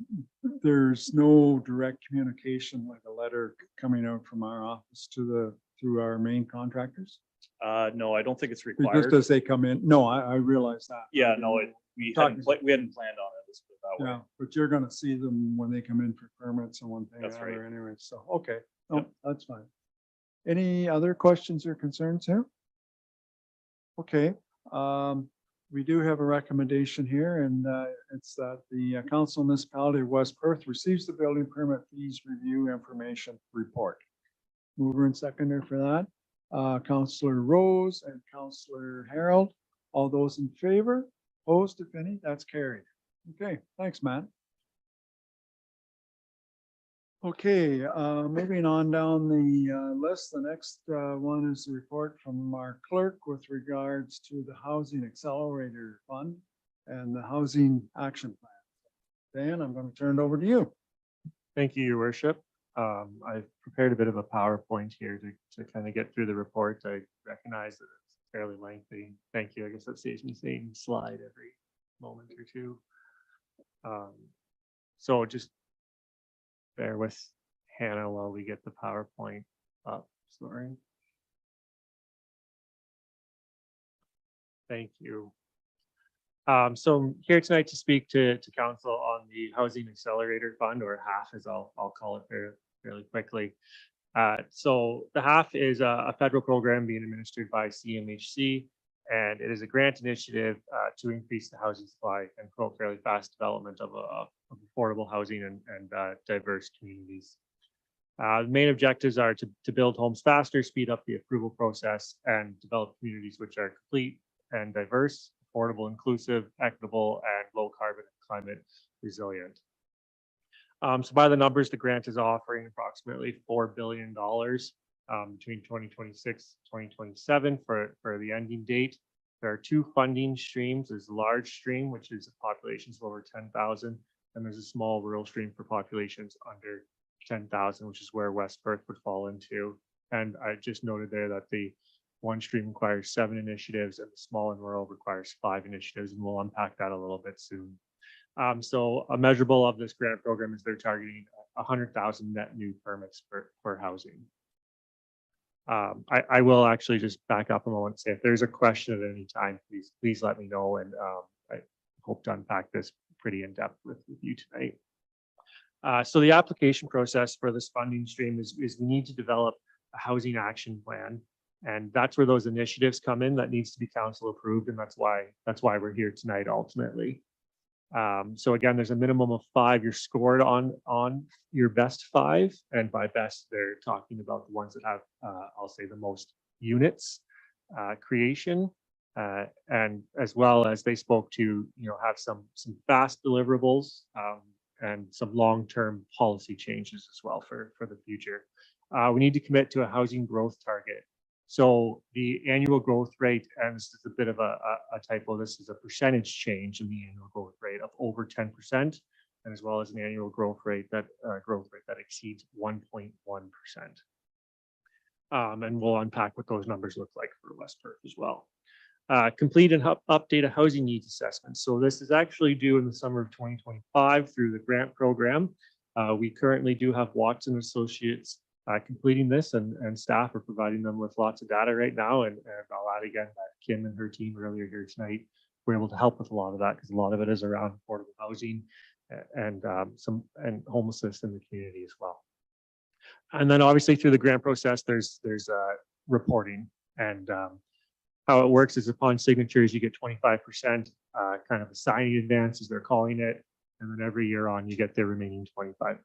there's no direct communication, like a letter coming out from our office through our main contractors? No, I don't think it's Just required. as they come in? No, I realize that. Yeah, no, we hadn't planned on it, let's put it that way. Yeah, but you're gonna see them when they come in for permits and one thing or That's right. another anyway, so, okay, no, Yep. that's fine. Any other questions or concerns here? Okay, we do have a recommendation here, and it's that the Council Municipality of West Perth receives the building permit fees review information report. Mover and seconder for that, Councillor Rose and Councillor Harold. All those in favor? Opposed, if any? That's carried. Okay, thanks, Matt. Okay, moving on down the list, the next one is the report from our clerk with regards to the Housing Accelerator Fund and the Housing Action Plan. Dan, I'm going to turn it over to you. Thank you, Your Worship. I've prepared a bit of a PowerPoint here to kind of get through the report. I recognize that it's fairly lengthy. Thank you. I guess that saves me saying slide every moment or two. So just bear with Hannah while we get the PowerPoint up. Sorry. Thank you. So I'm here tonight to speak to council on the Housing Accelerator Fund, or HAF as I'll call it fairly quickly. So the HAF is a federal program being administered by CMHC, and it is a grant initiative to increase the housing supply and promote fairly fast development of affordable housing and diverse communities. The main objectives are to build homes faster, speed up the approval process, and develop communities which are complete and diverse, affordable, inclusive, equitable, and low carbon and climate resilient. So by the numbers, the grant is offering approximately $4 billion between 2026 and 2027 for the ending date. There are two funding streams. There's a large stream, which is populations of over 10,000, and there's a small rural stream for populations under 10,000, which is where West Perth would fall into. And I just noted there that the one stream requires 7 initiatives and the small and rural requires 5 initiatives, and we'll unpack that a little bit soon. So a measurable of this grant program is they're targeting 100,000 net new permits for housing. I will actually just back up a moment and say if there's a question at any time, please let me know, and hope to unpack this pretty in depth with you tonight. So the application process for this funding stream is we need to develop a housing action plan. And that's where those initiatives come in. That needs to be council approved. And that's why we're here tonight ultimately. So again, there's a minimum of 5. You're scored on your best 5. And by best, they're talking about the ones that have, I'll say, the most units creation. And as well as they spoke to, have some fast deliverables and some long-term policy changes as well for the future. We need to commit to a housing growth target. So the annual growth rate, and this is a bit of a typo, this is a percentage change in the annual growth rate of over 10%, and as well as an annual growth rate that exceeds 1.1%. And we'll unpack what those numbers look like for West Perth as well. Complete and update a housing needs assessment. So this is actually due in the summer of 2025 through the grant program. We currently do have Watson Associates completing this, and staff are providing them with lots of data right now. And I'll add again that Kim and her team earlier here tonight were able to help with a lot of that, because a lot of it is around affordable housing and homelessness in the community as well. And then obviously through the grant process, there's reporting, and how it works is upon signatures, you get 25% kind of a signing advance, as they're calling it. And then every year on, you get the remaining 25%.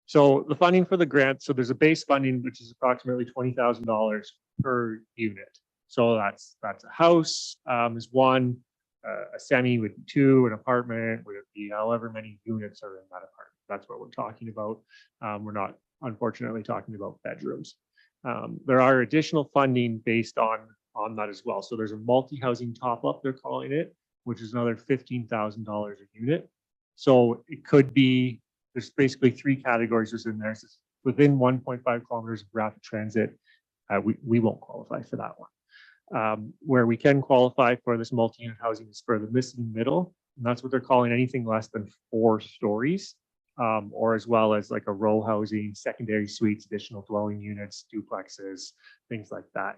So the funding for the grant, so there's a base funding, which is approximately $20,000 per unit. So that's a house is 1, a semi would be 2, an apartment would be however many units are in that apartment. That's what we're talking about. We're not, unfortunately, talking about bedrooms. There are additional funding based on that as well. So there's a multi-housing top-up, they're calling it, which is another $15,000 a unit. So it could be, there's basically 3 categories within there. So within 1.5 kilometers of rapid transit, we won't qualify for that one. Where we can qualify for this multi-unit housing is for the missing middle, and that's what they're calling anything less than 4 stories. Or as well as like a row housing, secondary suites, additional dwelling units, duplexes, things like that.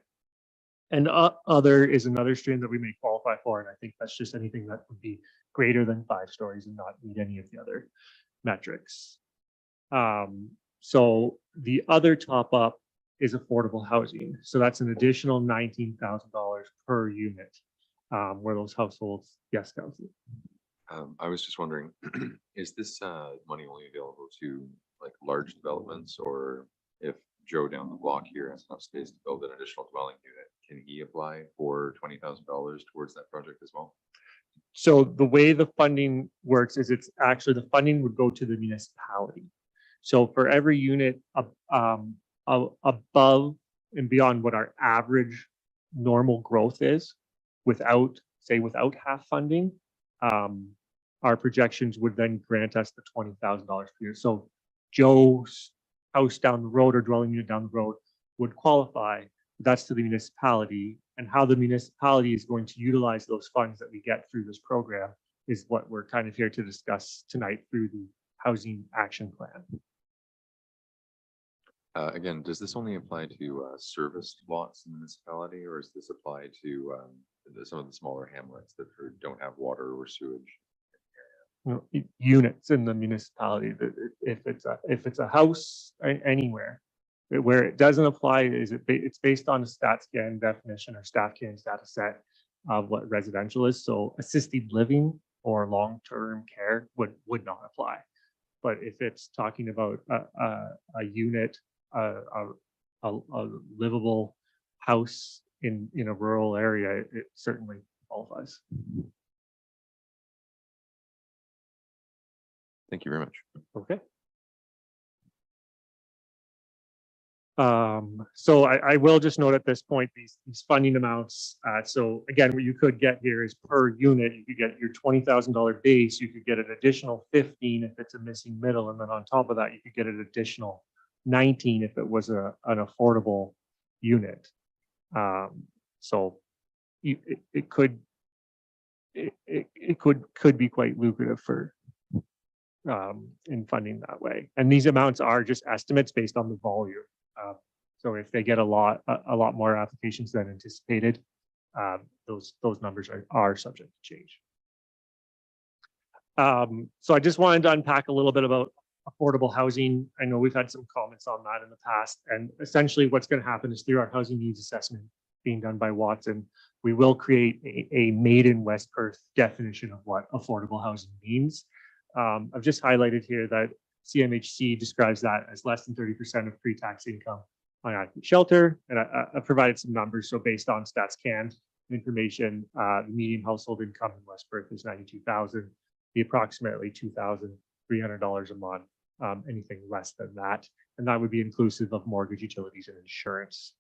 And other is another stream that we may qualify for, and I think that's just anything that would be greater than 5 stories and not meet any of the other metrics. So the other top up is affordable housing. So that's an additional $19,000 per unit, where those households, yes, Council. I was just wondering, is this money only available to like large developments, or if Joe down the block here has enough space to build an additional dwelling unit, can he apply for $20,000 towards that project as well? So the way the funding works is it's actually, the funding would go to the municipality. So for every unit above and beyond what our average normal growth is, without half funding, our projections would then grant us the $20,000 per year. So Joe's house down the road or dwelling unit down the road would qualify. That's to the municipality, and how the municipality is going to utilize those funds that we get through this program is what we're kind of here to discuss tonight through the housing action plan. Again, does this only apply to serviced lots in the municipality, or does this apply to some of the smaller hamlets that don't have water or sewage? Units in the municipality. If it's a house anywhere, where it doesn't apply is it's based on a StatScan definition or StatCan data set of what residential is. So assisted living or long-term care would not apply. But if it's talking about a unit, a livable house in a rural area, it certainly qualifies. Thank you very much. Okay. So I will just note at this point, these funding amounts. So again, what you could get here is per unit, you could get your $20,000 base, you could get an additional 15 if it's a missing middle. And then on top of that, you could get an additional 19 if it was an affordable unit. So it could be quite lucrative for in funding that way. And these amounts are just estimates based on the volume. So if they get a lot more applications than anticipated, those numbers are subject to change. So I just wanted to unpack a little bit about affordable housing. I know we've had some comments on that in the past, and essentially what's going to happen is through our housing needs assessment being done by Watson, we will create a made in West Perth definition of what affordable housing means. I've just highlighted here that CMHC describes that as less than 30% of pre-tax income on adequate shelter, and I provided some numbers. So based on StatsCan information, the median household income in West Perth is $92,000, the approximately $2,300 a month. Anything less than that, and that would be inclusive of mortgage, utilities, and insurance,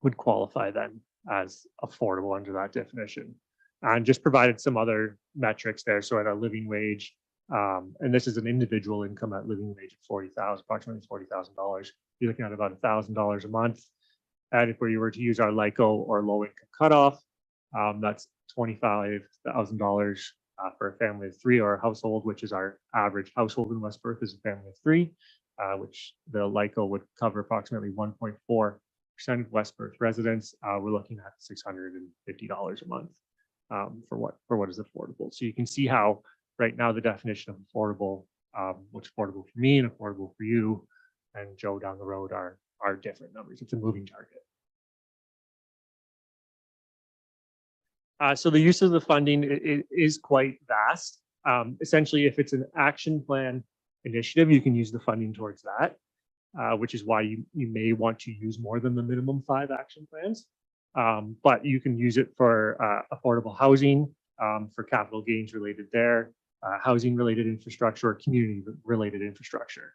would qualify then as affordable under that definition. And just provided some other metrics there. So at a living wage, and this is an individual income at living wage of approximately $40,000. You're looking at about $1,000 a month. And if we were to use our LICO or low income cutoff, that's $25,000 for a family of three, or a household, which is our average household in West Perth is a family of three, which the LICO would cover approximately 1.4% of West Perth residents. We're looking at $650 a month for what is affordable. So you can see how right now the definition of affordable, what's affordable for me and affordable for you and Joe down the road are different numbers. It's a moving target. So the use of the funding is quite vast. Essentially, if it's an action plan initiative, you can use the funding towards that, which is why you may want to use more than the minimum 5 action plans. But you can use it for affordable housing, for capital gains related there, housing related infrastructure, or community related infrastructure.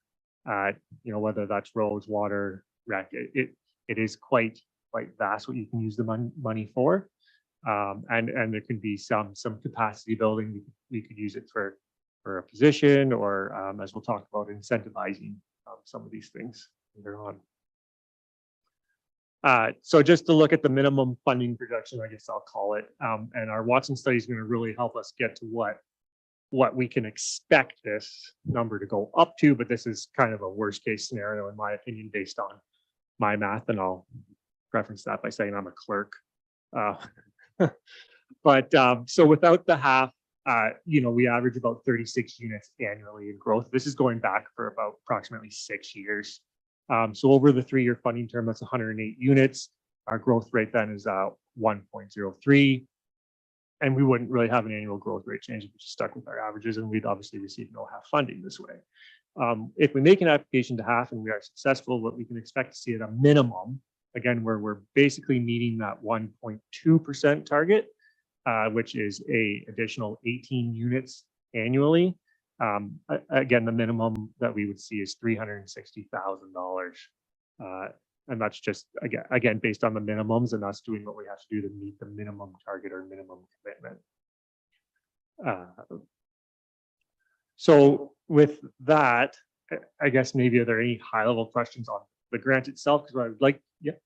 Whether that's roads, water, rec, it is quite vast what you can use the money for. And there can be some capacity building. We could use it for a position, or as we'll talk about, incentivizing some of these things later on. So just to look at the minimum funding projection, I guess I'll call it, and our Watson study is going to really help us get to what we can expect this number to go up to, but this is kind of a worst case scenario in my opinion based on my math, and I'll preference that by saying I'm a clerk. But so without the half, we average about 36 units annually in growth. This is going back for about approximately 6 years. So over the 3-year funding term, that's 108 units. Our growth rate then is 1.03. And we wouldn't really have an annual growth rate change if we just stuck with our averages, and we'd obviously receive no half funding this way. If we make an application to half and we are successful, what we can expect to see at a minimum, again, where we're basically meeting that 1.2% target, which is a additional 18 units annually. Again, the minimum that we would see is $360,000. And that's just, again, based on the minimums and us doing what we have to do to meet the minimum target or minimum commitment. So with that, I guess maybe are there any high level questions on the grant itself? Because I would like, yeah.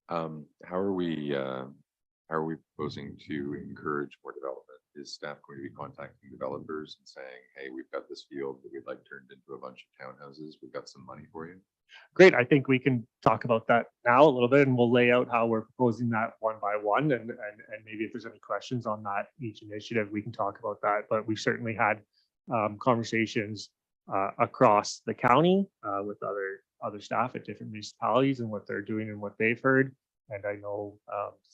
How are we proposing to encourage more development? Is staff going to be contacting developers and saying, hey, we've got this field that we'd like turned into a bunch of townhouses. We've got some money for you. Great. I think we can talk about that now a little bit, and we'll lay out how we're proposing that one by one. And maybe if there's any questions on that, each initiative, we can talk about that. But we've certainly had conversations across the county with other staff at different municipalities and what they're doing and what they've heard. And I know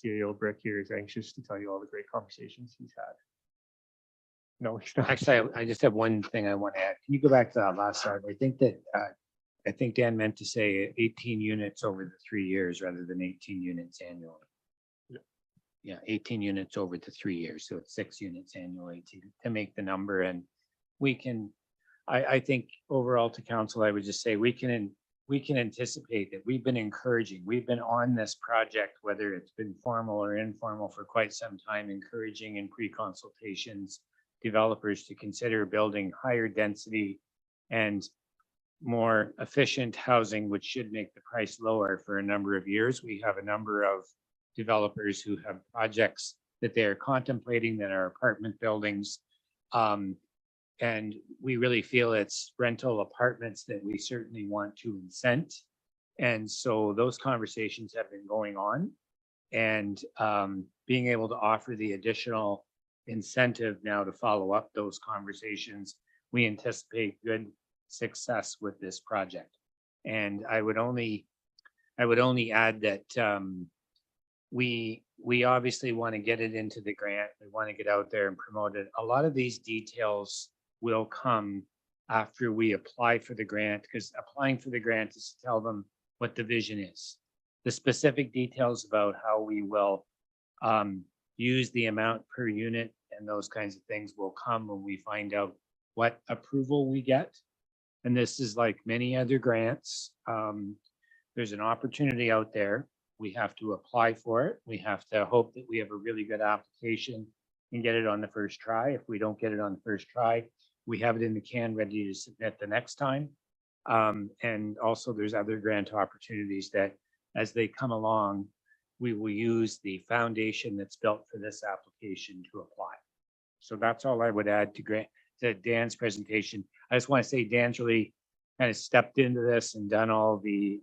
CAO Brick here is anxious to tell you all the great conversations he's had. No, he's not. Actually, I just have one thing I want to add. Can you go back to that last slide? I think Dan meant to say 18 units over the 3 years rather than 18 units annually. Yeah, 18 units over the 3 years. So it's 6 units annually to make the number. And we can, I think overall to council, I would just say we can anticipate that we've been encouraging, we've been on this project, whether it's been formal or informal for quite some time, encouraging in pre-consultations developers to consider building higher density and more efficient housing, which should make the price lower for a number of years. We have a number of developers who have projects that they are contemplating that are apartment buildings. And we really feel it's rental apartments that we certainly want to incent. And so those conversations have been going on. And being able to offer the additional incentive now to follow up those conversations, we anticipate good success with this project. And I would only add that we obviously want to get it into the grant. We want to get out there and promote it. A lot of these details will come after we apply for the grant, because applying for the grant is to tell them what the vision is. The specific details about how we will use the amount per unit and those kinds of things will come when we find out what approval we get. And this is like many other grants. There's an opportunity out there. We have to apply for it. We have to hope that we have a really good application and get it on the first try. If we don't get it on the first try, we have it in the can ready to submit the next time. And also there's other grant opportunities that as they come along, we will use the foundation that's built for this application to apply. So that's all I would add to Dan's presentation. I just want to say Dan's really kind of stepped into this and done all the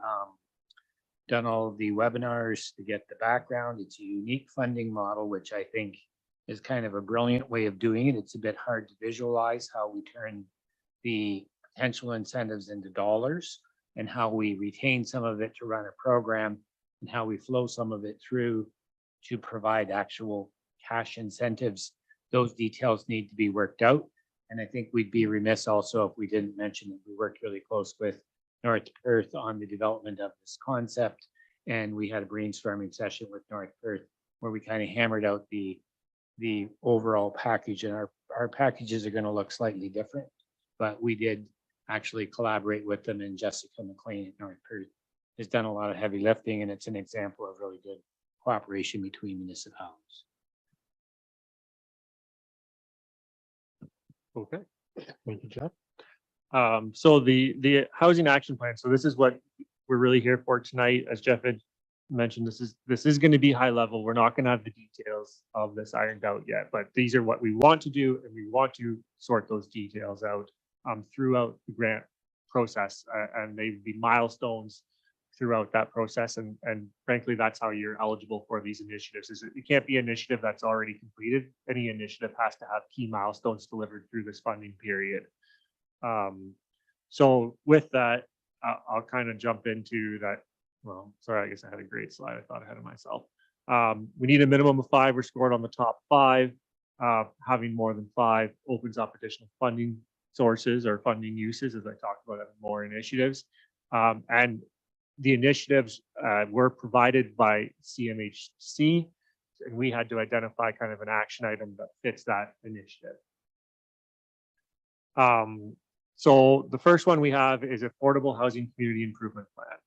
webinars to get the background. It's a unique funding model, which I think is kind of a brilliant way of doing it. It's a bit hard to visualize how we turn the potential incentives into dollars and how we retain some of it to run a program and how we flow some of it through to provide actual cash incentives. Those details need to be worked out. And I think we'd be remiss also if we didn't mention that we worked really close with North Perth on the development of this concept. And we had a brainstorming session with North Perth where we kind of hammered out the overall package, and our packages are going to look slightly different, but we did actually collaborate with them, and Jessica McLean at North Perth has done a lot of heavy lifting, and it's an example of really good cooperation between municipalities. Okay, thank you, Jeff. So the housing action plan. So this is what we're really here for tonight. As Jeff had mentioned, this is going to be high level. We're not going to have the details of this ironed out yet, but these are what we want to do, and we want to sort those details out throughout the grant process, and they would be milestones throughout that process. And frankly, that's how you're eligible for these initiatives. Is it can't be an initiative that's already completed. Any initiative has to have key milestones delivered through this funding period. So with that, I'll kind of jump into that. Well, sorry, I guess I had a great slide. I thought ahead of myself. We need a minimum of 5. We're scored on the top 5. Having more than 5 opens up additional funding sources or funding uses, as I talked about, having more initiatives. And the initiatives were provided by CMHC, and we had to identify kind of an action item that fits that initiative. So the first one we have is Affordable Housing Community Improvement Plan.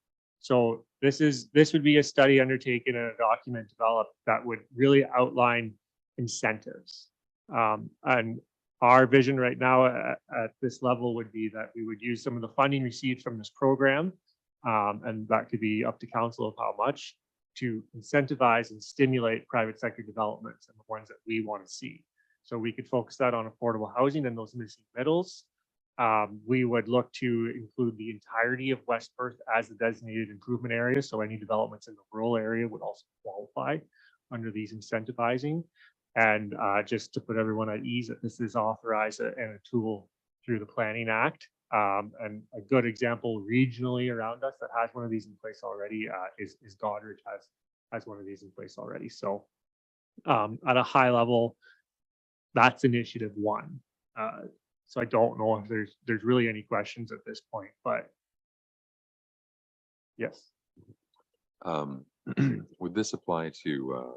So this would be a study undertaken and a document developed that would really outline incentives. And our vision right now at this level would be that we would use some of the funding received from this program, and that could be up to council of how much, to incentivize and stimulate private sector developments and the ones that we want to see. So we could focus that on affordable housing and those missing middles. We would look to include the entirety of West Perth as the designated improvement area. So any developments in the rural area would also qualify under these incentivizing. And just to put everyone at ease, that this is authorized and a tool through the Planning Act. And a good example regionally around us that has one of these in place already is Goderich has one of these in place already. So at a high level, that's initiative 1. So I don't know if there's really any questions at this point, but yes. Would this apply to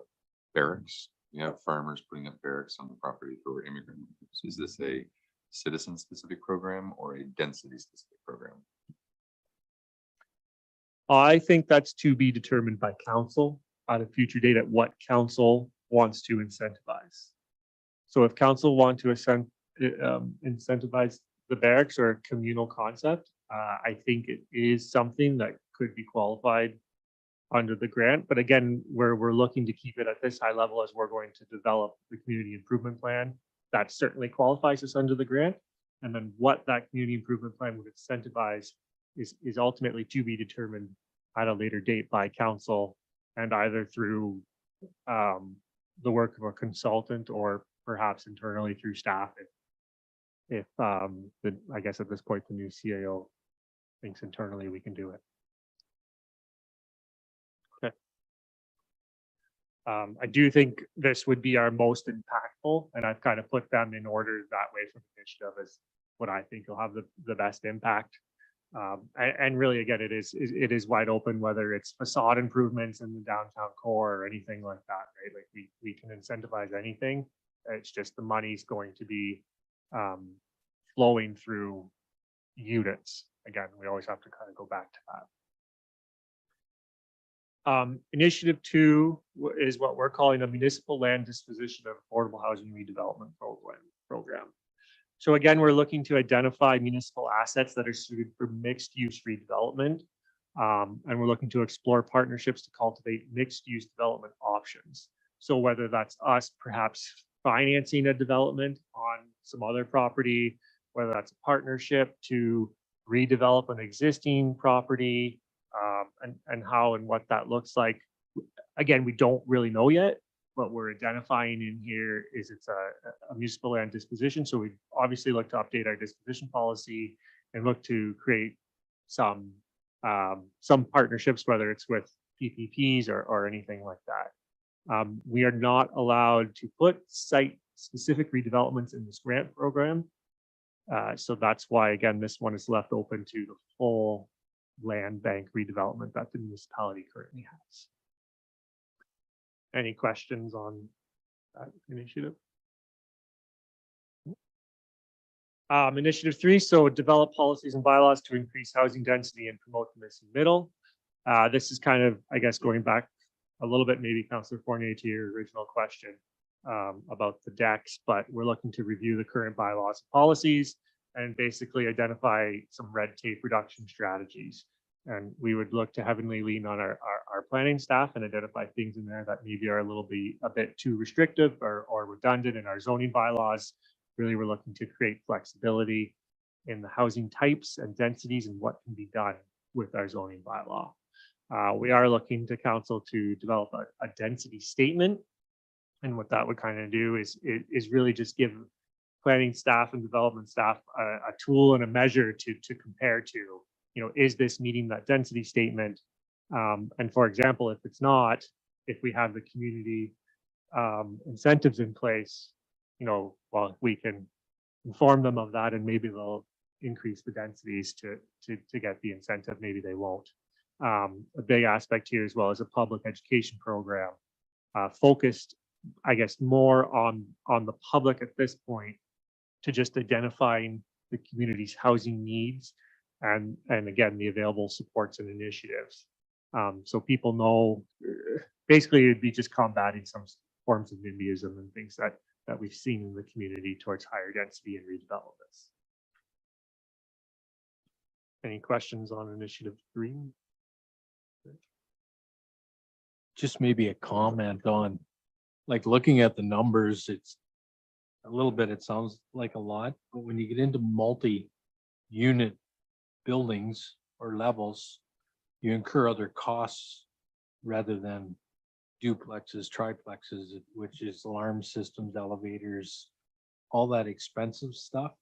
barracks? You have farmers putting up barracks on the property for immigrants. Is this a citizen-specific program or a density-specific program? I think that's to be determined by council at a future date at what council wants to incentivize. So if council want to incentivize the barracks or a communal concept, I think it is something that could be qualified under the grant. But again, we're looking to keep it at this high level as we're going to develop the community improvement plan. That certainly qualifies us under the grant. And then what that community improvement plan would incentivize is ultimately to be determined at a later date by council and either through the work of a consultant or perhaps internally through staff if I guess at this point, the new CAO thinks internally we can do it. Okay. I do think this would be our most impactful, and I've kind of put them in order that way from initiative as what I think will have the best impact. And really, again, it is wide open, whether it's facade improvements in the downtown core or anything like that, right? Like we can incentivize anything. It's just the money's going to be flowing through units. Again, we always have to kind of go back to that. Initiative 2 is what we're calling a municipal land disposition of affordable housing redevelopment program. So again, we're looking to identify municipal assets that are suited for mixed use redevelopment. And we're looking to explore partnerships to cultivate mixed use development options. So whether that's us perhaps financing a development on some other property, whether that's a partnership to redevelop an existing property, and how and what that looks like. Again, we don't really know yet. What we're identifying in here is it's a municipal land disposition. So we obviously look to update our disposition policy and look to create some partnerships, whether it's with PPPs or anything like that. We are not allowed to put site-specific redevelopments in this grant program. So that's why, again, this one is left open to the full land bank redevelopment that the municipality currently has. Any questions on that initiative? Initiative 3, so develop policies and bylaws to increase housing density and promote the missing middle. This is kind of, I guess, going back a little bit, maybe Councillor Fournier, to your original question about the decks, but we're looking to review the current bylaws and policies and basically identify some red tape reduction strategies. And we would look to heavily lean on our planning staff and identify things in there that maybe are a bit too restrictive or redundant in our zoning bylaws. Really, we're looking to create flexibility in the housing types and densities and what can be done with our zoning bylaw. We are looking to council to develop a density statement. And what that would kind of do is really just give planning staff and development staff a tool and a measure to compare to. You know, is this meeting that density statement? And for example, if it's not, if we have the community incentives in place, you know, well, we can inform them of that and maybe they'll increase the densities to get the incentive. Maybe they won't. A big aspect here as well is a public education program focused, I guess, more on the public at this point to just identifying the community's housing needs and again, the available supports and initiatives. So people know, basically it'd be just combating some forms of NIMBYism and things that we've seen in the community towards higher density and redevelopments. Any questions on initiative 3? Just maybe a comment on, like, looking at the numbers, it's a little bit, it sounds like a lot, but when you get into multi-unit buildings or levels, you incur other costs rather than duplexes, triplexes, which is alarm systems, elevators, all that expensive stuff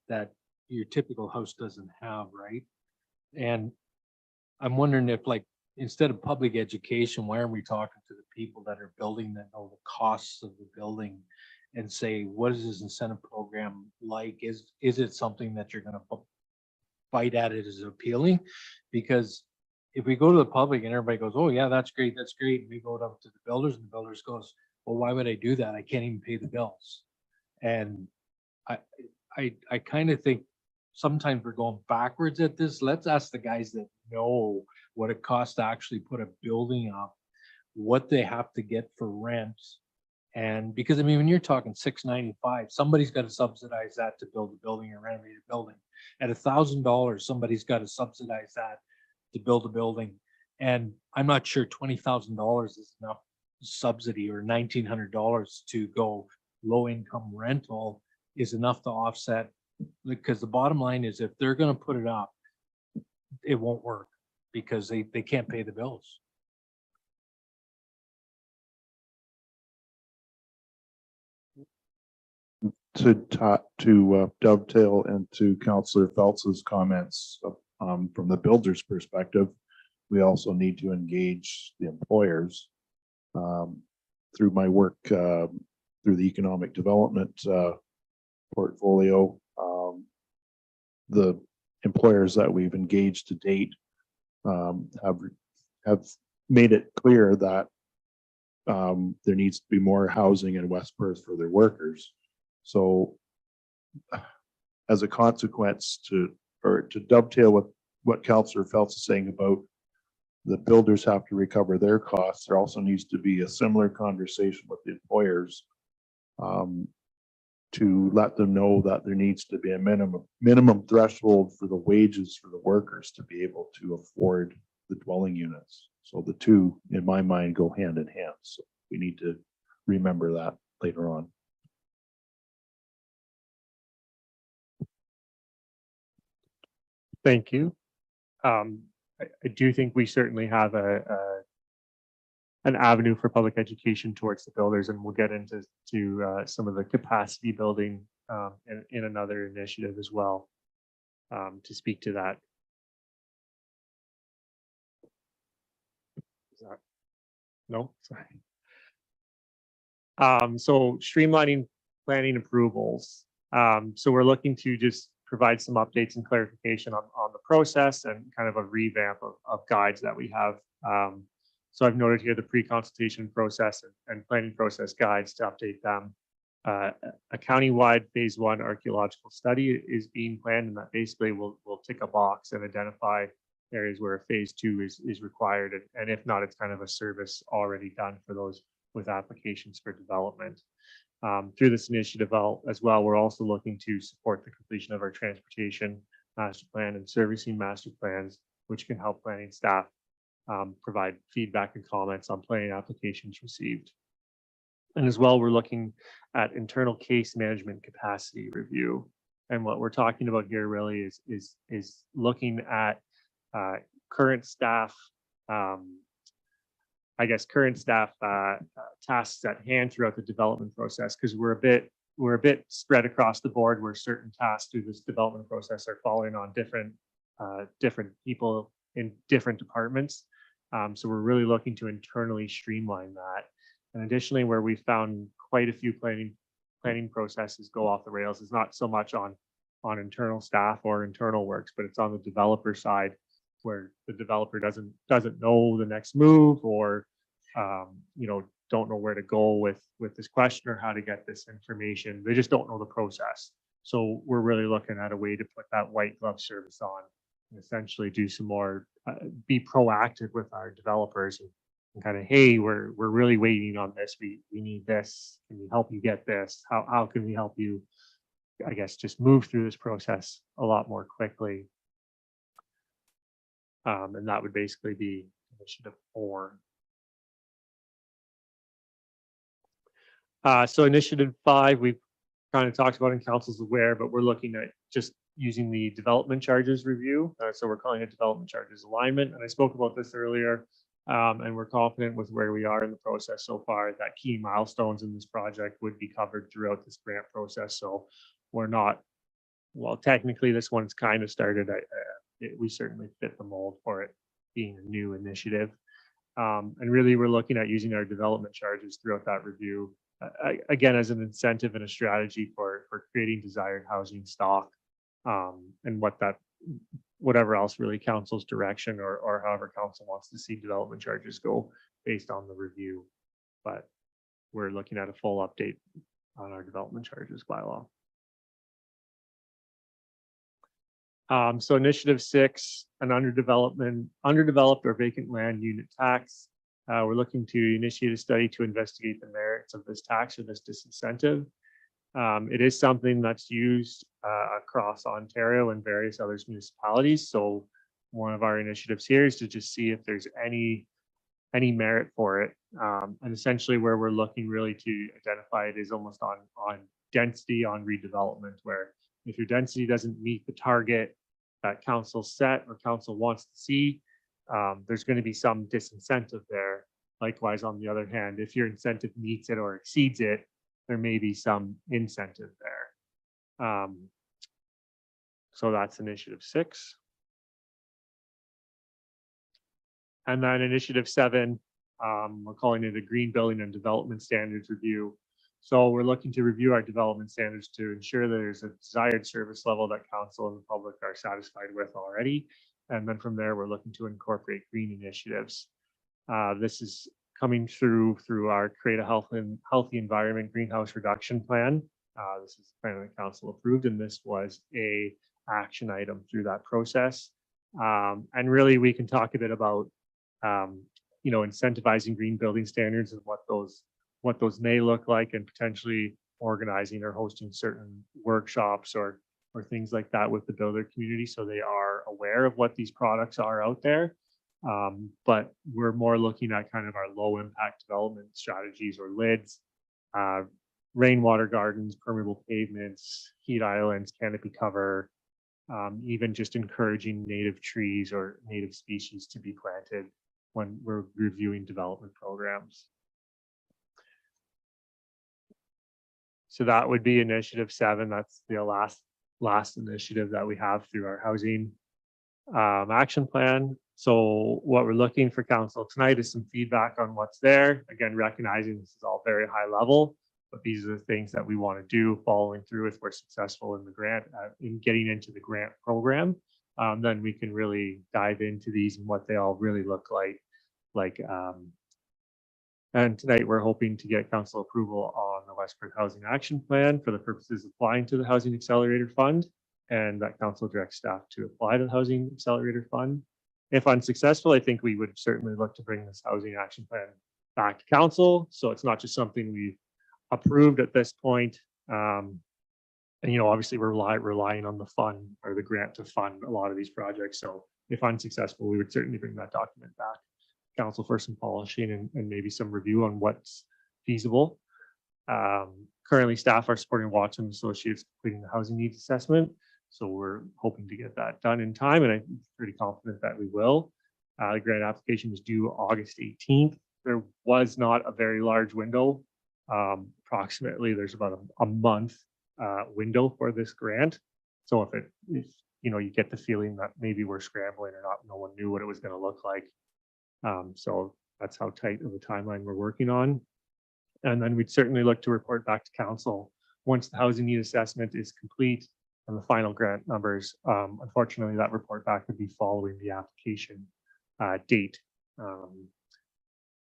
that your typical house doesn't have, right? And I'm wondering if, like, instead of public education, why aren't we talking to the people that are building, that know the costs of the building, and say, what is this incentive program like? Is it something that you're going to bite at it as appealing? Because if we go to the public and everybody goes, oh yeah, that's great, and we go up to the builders and the builders goes, well, why would I do that? I can't even pay the bills. And I kind of think sometimes we're going backwards at this. Let's ask the guys that know what it costs to actually put a building up, what they have to get for rent. And because, I mean, when you're talking $695, somebody's got to subsidize that to build a building or renovate a building. At $1,000, somebody's got to subsidize that to build a building. And I'm not sure $20,000 is enough subsidy, or $1,900 to go low income rental is enough to offset. Because the bottom line is, if they're going to put it up, it won't work. because they can't pay the bills. To dovetail into Councillor Phelps's comments, from the builder's perspective, we also need to engage the employers. Through my work, through the economic development, portfolio, the employers that we've engaged to date, have made it clear that, there needs to be more housing in West Perth for their workers. So as a consequence to dovetail with what Councillor Phelps is saying about the builders have to recover their costs, there also needs to be a similar conversation with the employers, to let them know that there needs to be a minimum threshold for the wages for the workers to be able to afford the dwelling units. So the two, in my mind, go hand in hand. So we need to remember that later on. Thank you. I do think we certainly have an avenue for public education towards the builders, and we'll get into some of the capacity building in another initiative as well, to speak to that. No, sorry. So streamlining planning approvals. So we're looking to just provide some updates and clarification on the process and kind of a revamp of guides that we have. So I've noted here the pre-consultation process and planning process guides to update them. A countywide phase 1 archaeological study is being planned, and that basically will tick a box and identify areas where a phase 2 is required. And if not, it's kind of a service already done for those with applications for development. Through this initiative as well, we're also looking to support the completion of our transportation master plan and servicing master plans, which can help planning staff provide feedback and comments on planning applications received. And as well, we're looking at internal case management capacity review. And what we're talking about here really is looking at current staff, current staff tasks at hand throughout the development process, because we're a bit spread across the board where certain tasks through this development process are falling on different people in different departments. So we're really looking to internally streamline that. And additionally, where we found quite a few planning processes go off the rails is not so much on internal staff or internal works, but it's on the developer side, where the developer doesn't know the next move, or don't know where to go with this question or how to get this information. They just don't know the process. So we're really looking at a way to put that white glove service on and essentially do some more, be proactive with our developers and kind of, hey, we're really waiting on this. We need this. Can we help you get this? How can we help you, I guess, just move through this process a lot more quickly? And that would basically be initiative 4. So initiative 5, we've kind of talked about, and council's aware, but we're looking at just using the development charges review. So we're calling it development charges alignment. And I spoke about this earlier, and we're confident with where we are in the process so far that key milestones in this project would be covered throughout this grant process. So we're not, well, technically this one's kind of started. We certainly fit the mold for it being a new initiative. And really we're looking at using our development charges throughout that review, again, as an incentive and a strategy for creating desired housing stock, and whatever else really council's direction or however council wants to see development charges go based on the review. But we're looking at a full update on our development charges bylaw. So initiative 6, an underdeveloped or vacant land unit tax. We're looking to initiate a study to investigate the merits of this tax or this disincentive. It is something that's used across Ontario and various other municipalities. So one of our initiatives here is to just see if there's any merit for it. And essentially where we're looking really to identify it is almost on density on redevelopment, where if your density doesn't meet the target that council set or council wants to see, there's going to be some disincentive there. Likewise, on the other hand, if your incentive meets it or exceeds it, there may be some incentive there. So that's initiative 6. And then initiative 7, we're calling it a green building and development standards review. So we're looking to review our development standards to ensure there's a desired service level that council and the public are satisfied with already. And then from there, we're looking to incorporate green initiatives. This is coming through our Create a Healthy Environment Greenhouse Reduction Plan. This is the plan that council approved, and this was a action item through that process. And really, we can talk a bit about incentivizing green building standards and what those may look like, and potentially organizing or hosting certain workshops or things like that with the builder community, so they are aware of what these products are out there. But we're more looking at kind of our low impact development strategies or LIDs, rainwater gardens, permeable pavements, heat islands, canopy cover, even just encouraging native trees or native species to be planted when we're reviewing development programs. So that would be initiative 7. That's the last initiative that we have through our housing action plan. So what we're looking for council tonight is some feedback on what's there. Again, recognizing this is all very high level, but these are the things that we want to do following through if we're successful in the grant, in getting into the grant program. Then we can really dive into these and what they all really look like. And tonight we're hoping to get council approval on the West Perth Housing Action Plan for the purposes of applying to the Housing Accelerator Fund, and that council directs staff to apply to the Housing Accelerator Fund. If unsuccessful, I think we would certainly look to bring this Housing Action Plan back to council. So it's not just something we've approved at this point. And, obviously we're relying on the fund or the grant to fund a lot of these projects. So if unsuccessful, we would certainly bring that document back to council for some polishing and maybe some review on what's feasible. Currently, staff are supporting Watson Associates completing the housing needs assessment. So we're hoping to get that done in time, and I'm pretty confident that we will. The grant application is due August 18th. There was not a very large window. Approximately, there's about a month window for this grant. So if you get the feeling that maybe we're scrambling or not, no one knew what it was going to look like. So that's how tight of a timeline we're working on. And then we'd certainly look to report back to council once the housing need assessment is complete and the final grant numbers. Unfortunately, that report back would be following the application date.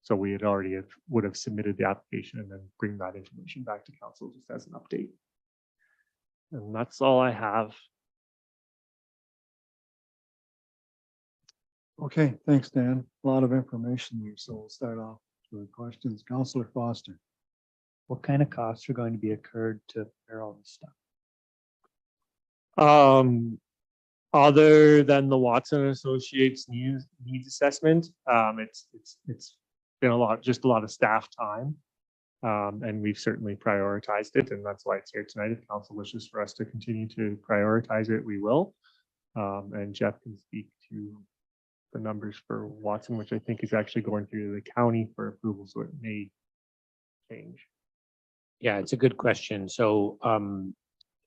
So we had would have submitted the application and then bring that information back to council just as an update. And that's all I have. Okay, thanks, Dan. A lot of information there. So we'll start off with questions. Councillor Foster. What kind of costs are going to be incurred to prepare all this stuff? Other than the Watson Associates needs assessment, it's been a lot of staff time, and we've certainly prioritized it, and that's why it's here tonight. If council wishes for us to continue to prioritize it, we will. And Jeff can speak to the numbers for Watson, which I think is actually going through the county for approval, so it may change. Yeah, it's a good question. So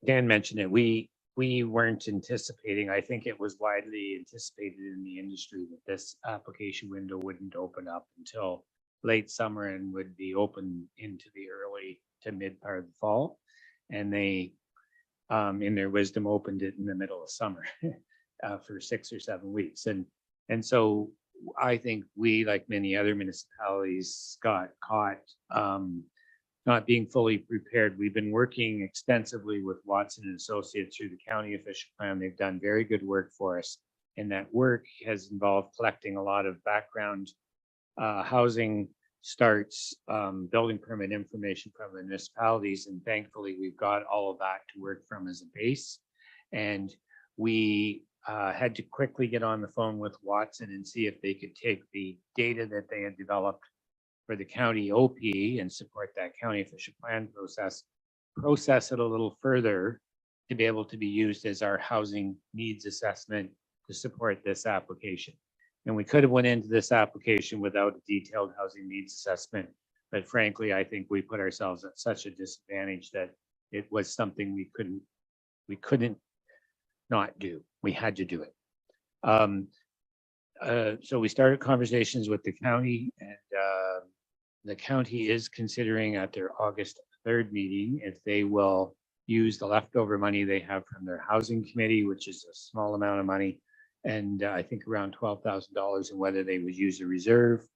Dan mentioned it. We weren't anticipating, I think it was widely anticipated in the industry that this application window wouldn't open up until late summer and would be open into the early to mid part of the fall. And they, in their wisdom, opened it in the middle of summer for 6 or 7 weeks. And so I think we, like many other municipalities, got caught not being fully prepared. We've been working extensively with Watson and Associates through the county official plan. They've done very good work for us. And that work has involved collecting a lot of background housing starts, building permit information from the municipalities. And thankfully, we've got all of that to work from as a base. And we had to quickly get on the phone with Watson and see if they could take the data that they had developed for the county OP and support that county official plan process it a little further to be able to be used as our housing needs assessment to support this application. And we could have went into this application without a detailed housing needs assessment. But frankly, I think we put ourselves at such a disadvantage that it was something we couldn't not do. We had to do it. So we started conversations with the county, and the county is considering at their August 3rd meeting if they will use the leftover money they have from their housing committee, which is a small amount of money, and I think around $12,000, and whether they would use a reserve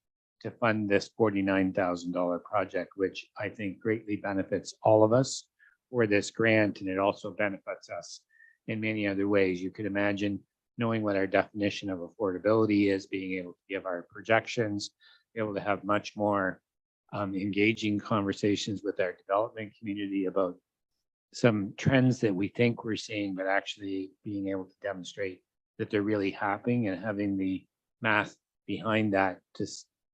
to fund this $49,000 project, which I think greatly benefits all of us for this grant, and it also benefits us in many other ways. You could imagine knowing what our definition of affordability is, being able to give our projections, be able to have much more engaging conversations with our development community about some trends that we think we're seeing, but actually being able to demonstrate that they're really happening, and having the math behind that to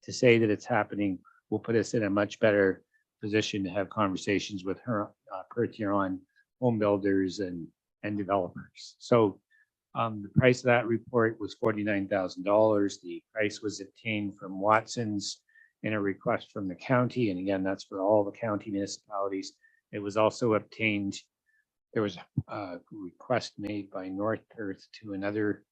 say that it's happening will put us in a much better position to have conversations with her Perth Huron home builders and developers. So the price of that report was $49,000. The price was obtained from Watson's in a request from the county. And again, that's for all the county municipalities. It was also obtained. There was a request made by North Perth to another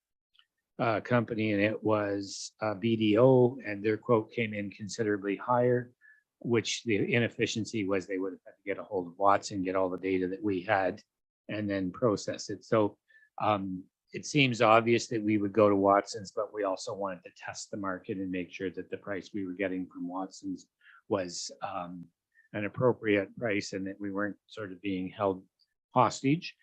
company, and it was BDO, and their quote came in considerably higher, which the inefficiency was they would have had to get a hold of Watson, get all the data that we had, and then process it. So it seems obvious that we would go to Watson's, but we also wanted to test the market and make sure that the price we were getting from Watson's was an appropriate price, and that we weren't sort of being held hostage.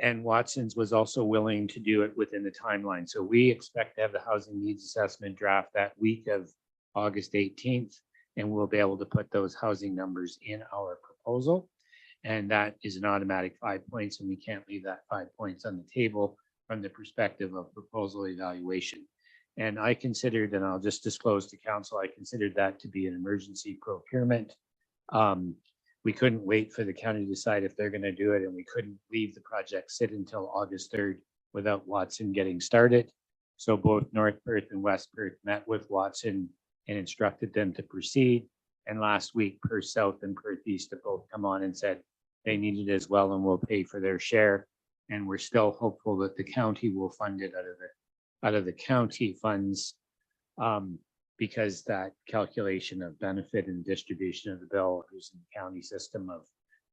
And Watson's was also willing to do it within the timeline. So we expect to have the housing needs assessment draft that week of August 18th, and we'll be able to put those housing numbers in our proposal. And that is an automatic 5 points, and we can't leave that 5 points on the table from the perspective of proposal evaluation. And I considered, and I'll just disclose to council, I considered that to be an emergency procurement. We couldn't wait for the county to decide if they're going to do it, and we couldn't leave the project sit until August 3rd without Watson getting started. So both North Perth and West Perth met with Watson and instructed them to proceed. And last week, Perth South and Perth East have both come on and said they need it as well and will pay for their share. And we're still hopeful that the county will fund it out of the county funds, because that calculation of benefit and distribution of the bill using the county system of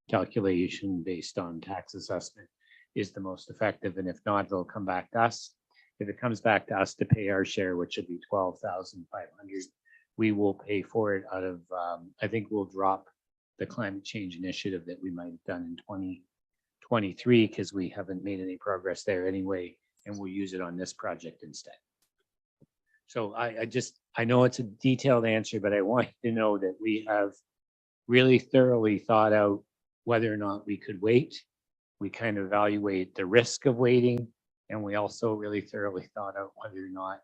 calculation based on tax assessment is the most effective. And if not, it'll come back to us. If it comes back to us to pay our share, which would be $12,500, we will pay for it out of, I think we'll drop the climate change initiative that we might have done in 2023, because we haven't made any progress there anyway, and we'll use it on this project instead. So I know it's a detailed answer, but I want you to know that we have really thoroughly thought out whether or not we could wait. We kind of evaluate the risk of waiting, and we also really thoroughly thought out whether or not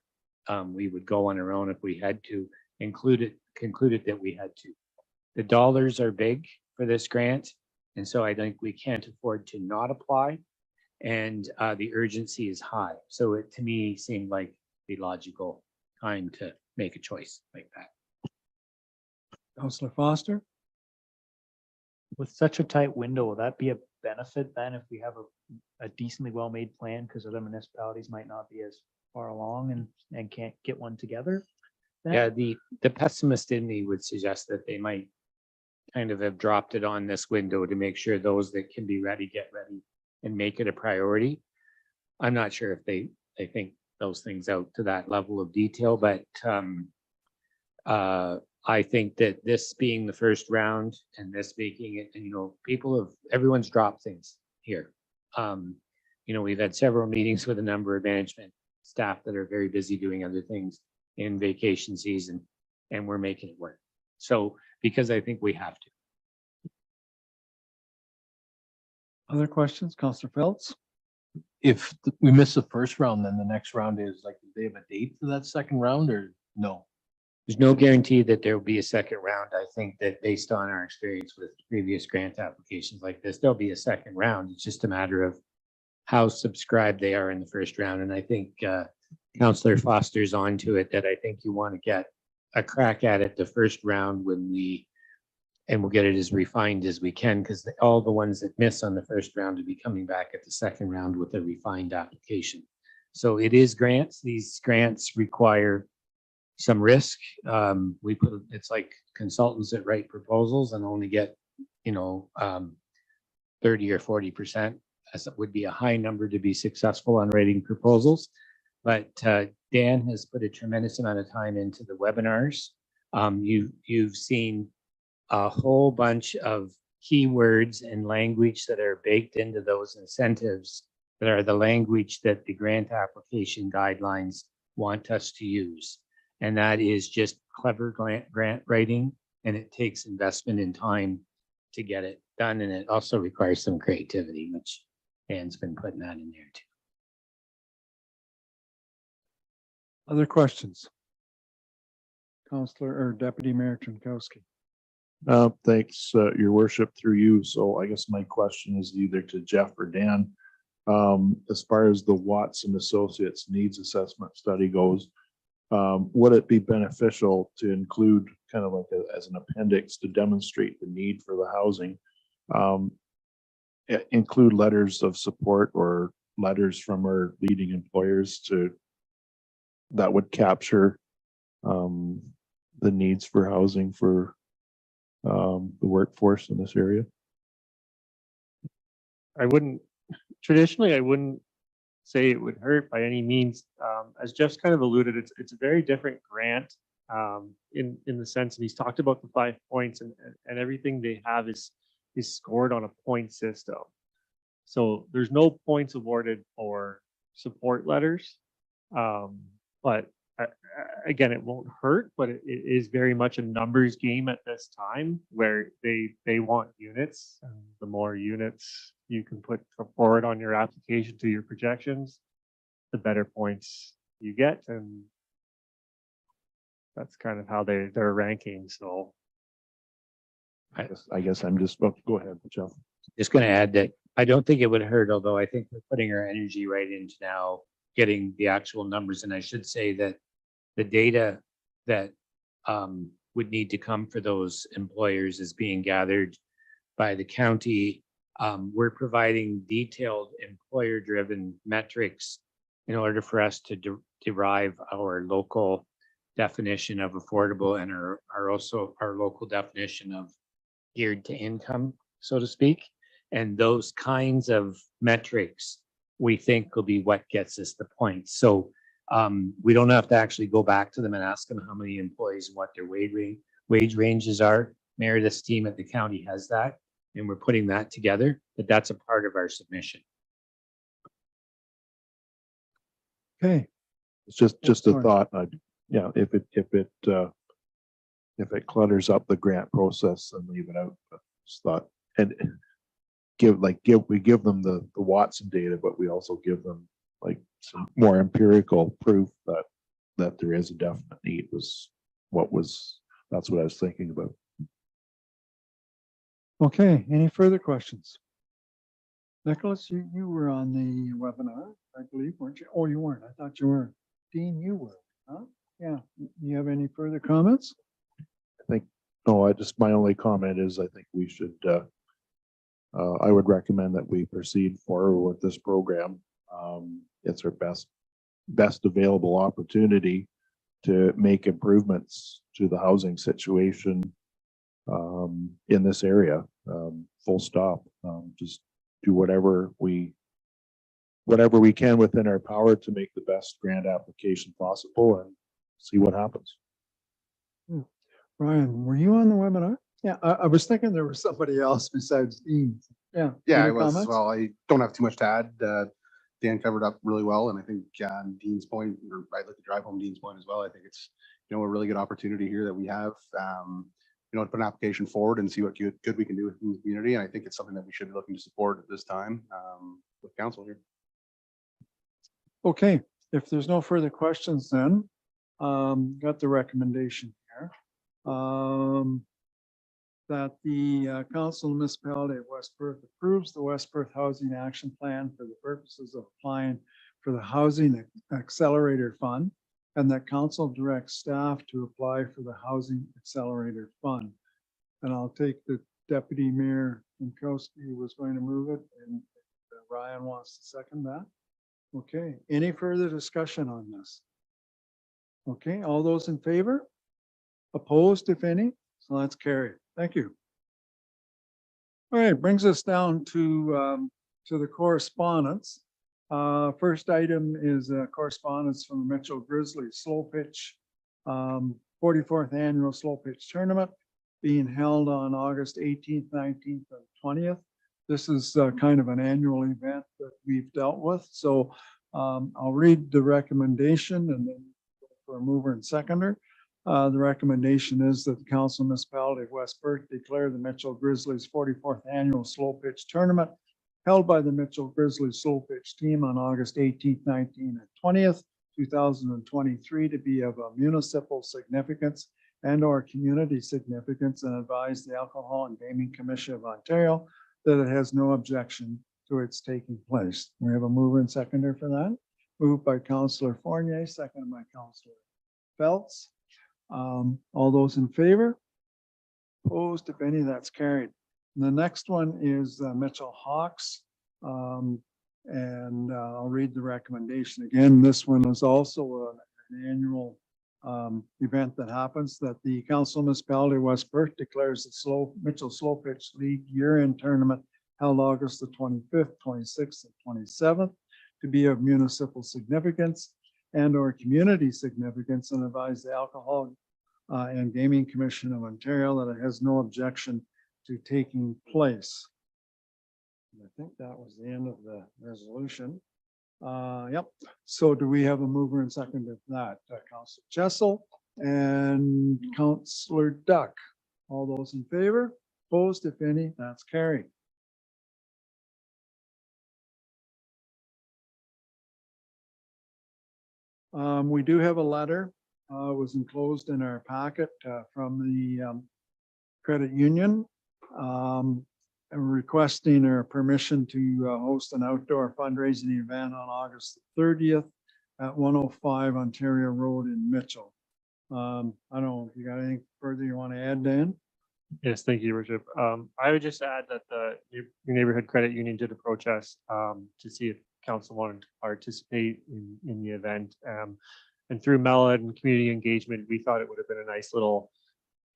we would go on our own if we had to, concluded that we had to. The dollars are big for this grant, and so I think we can't afford to not apply, and the urgency is high. So it to me seemed like the logical time to make a choice like that. Councillor Foster? With such a tight window, will that be a benefit then if we have a decently well-made plan, because other municipalities might not be as far along and can't get one together? Then? Yeah, the pessimist in me would suggest that they might kind of have dropped it on this window to make sure those that can be ready, get ready and make it a priority. I'm not sure if they think those things out to that level of detail, but I think that this being the first round and this making it, and everyone's dropped things here. We've had several meetings with a number of management staff that are very busy doing other things in vacation season, and we're making it work. So, because I think we have to. Other questions? Councillor Phelps? If we miss the first round, then the next round is like, do they have a date for that second round or no? There's no guarantee that there will be a second round. I think that based on our experience with previous grant applications like this, there'll be a second round. It's just a matter of how subscribed they are in the first round. And I think Counselor Foster's onto it, that I think you want to get a crack at it the first round and we'll get it as refined as we can, because all the ones that miss on the first round will be coming back at the second round with a refined application. So it is grants. These grants require some risk. It's like consultants that write proposals and only get, 30 or 40%. As it would be a high number to be successful on writing proposals. But Dan has put a tremendous amount of time into the webinars. You've seen a whole bunch of keywords and language that are baked into those incentives that are the language that the grant application guidelines want us to use. And that is just clever grant writing, and it takes investment in time to get it done. And it also requires some creativity, which Dan's been putting that in there too. Other questions? Counselor or Deputy Mayor Jankowski. Thanks, your worship, through you. So I guess my question is either to Jeff or Dan. As far as the Watson Associates Needs Assessment Study goes, would it be beneficial to include kind of like as an appendix to demonstrate the need for the housing? Include letters of support or letters from our leading employers that would capture the needs for housing for the workforce in this area? I wouldn't say it would hurt by any means. As Jeff's kind of alluded, it's a very different grant in the sense, and he's talked about the 5 points and everything they have is scored on a point system. So there's no points awarded for support letters. But again, it won't hurt, but it is very much a numbers game at this time where they want units, and the more units you can put forward on your application to your projections, the better points you get. And that's kind of how they're ranking. So I guess I'm just, oh, go ahead, Jeff. Just going to add that I don't think it would hurt, although I think we're putting our energy right into now getting the actual numbers. And I should say that the data that would need to come for those employers is being gathered by the county. We're providing detailed employer-driven metrics in order for us to derive our local definition of affordable and also our local definition of geared to income, so to speak. And those kinds of metrics we think will be what gets us the points. So we don't have to actually go back to them and ask them how many employees and what their wage ranges are. Meredith's team at the county has that, and we're putting that together, but that's a part of our submission. Okay. It's just a thought. Yeah, if it clutters up the grant process, then leave it out. But just thought, and we give them the Watson data, but we also give them like some more empirical proof that there is a definite need. That's what I was thinking about. Okay, any further questions? Nicholas, you were on the webinar, I believe, weren't you? Oh, you weren't. I thought you were. Dean, you were, huh? Yeah. You have any further comments? My only comment is I think we should, I would recommend that we proceed forward with this program. It's our best available opportunity to make improvements to the housing situation in this area. Full stop. Just do whatever we can within our power to make the best grant application possible and see what happens. Ryan, were you on the webinar? Yeah, I was thinking there was somebody else besides Dean. Yeah. Yeah, Any I was as comments? well. I don't have too much to add. Dan covered up really well, and I think on Dean's point, or I'd like to drive home Dean's point as well. I think it's a really good opportunity here that we have, to put an application forward and see what good we can do within the community. And I think it's something that we should be looking to support at this time with council here. Okay, if there's no further questions, then got the recommendation here. That the Council of Municipality of West Perth approves the West Perth Housing Action Plan for the purposes of applying for the Housing Accelerator Fund, and that council directs staff to apply for the Housing Accelerator Fund. And I'll take the Deputy Mayor Pinkowski was going to move it, and Ryan wants to second that. Okay, any further discussion on this? Okay, all those in favor? Opposed, if any? So that's carried. Thank you. All right, brings us down to the correspondence. First item is correspondence from the Mitchell Grizzly Slow Pitch 44th Annual Slow Pitch Tournament being held on August 18th, 19th, and 20th. This is kind of an annual event that we've dealt with. So I'll read the recommendation and then for a mover and seconder. The recommendation is that the Council Municipality of West Perth declare the Mitchell Grizzlies 44th Annual Slow Pitch Tournament held by the Mitchell Grizzlies Slow Pitch Team on August 18th, 19th, and 20th, 2023 to be of a municipal significance and or community significance, and advise the Alcohol and Gaming Commission of Ontario that it has no objection to its taking place. We have a mover and seconder for that. Moved by Councillor Fournier, seconded by Councillor Phelps. All those in favor? Opposed, if any, that's carried. And the next one is Mitchell Hawks. And I'll read the recommendation again. This one is also an annual event that happens, that the Council Municipality of West Perth declares the Mitchell Slow Pitch League year-end tournament held August the 25th, 26th, and 27th to be of municipal significance and or community significance, and advise the Alcohol and Gaming Commission of Ontario that it has no objection to taking place. And I think that was the end of the resolution. Yep. So do we have a mover and seconder for that? Councillor Jessel and Councillor Duck. All those in favor? Opposed, if any? That's carried. We do have a letter, was enclosed in our packet from the credit union, requesting our permission to host an outdoor fundraising event on August 30th at 105 Ontario Road in Mitchell. I don't know if you got anything further you want to add, Dan? Yes, thank you, Richard. I would just add that your neighborhood credit union did approach us to see if council wanted to participate in the event. And through Mellon and community engagement, we thought it would have been a nice little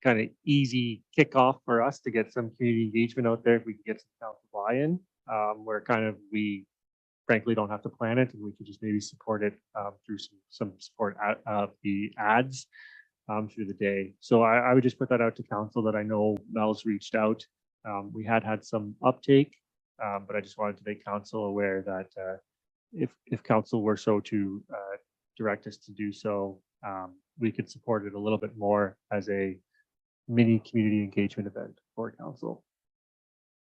kind of easy kickoff for us to get some community engagement out there if we could get some council buy-in, where kind of we frankly don't have to plan it, and we could just maybe support it through some support of the ads through the day. So I would just put that out to council that I know Mel's reached out. We had some uptake, but I just wanted to make council aware that if council were so to direct us to do so, we could support it a little bit more as a mini community engagement event for council.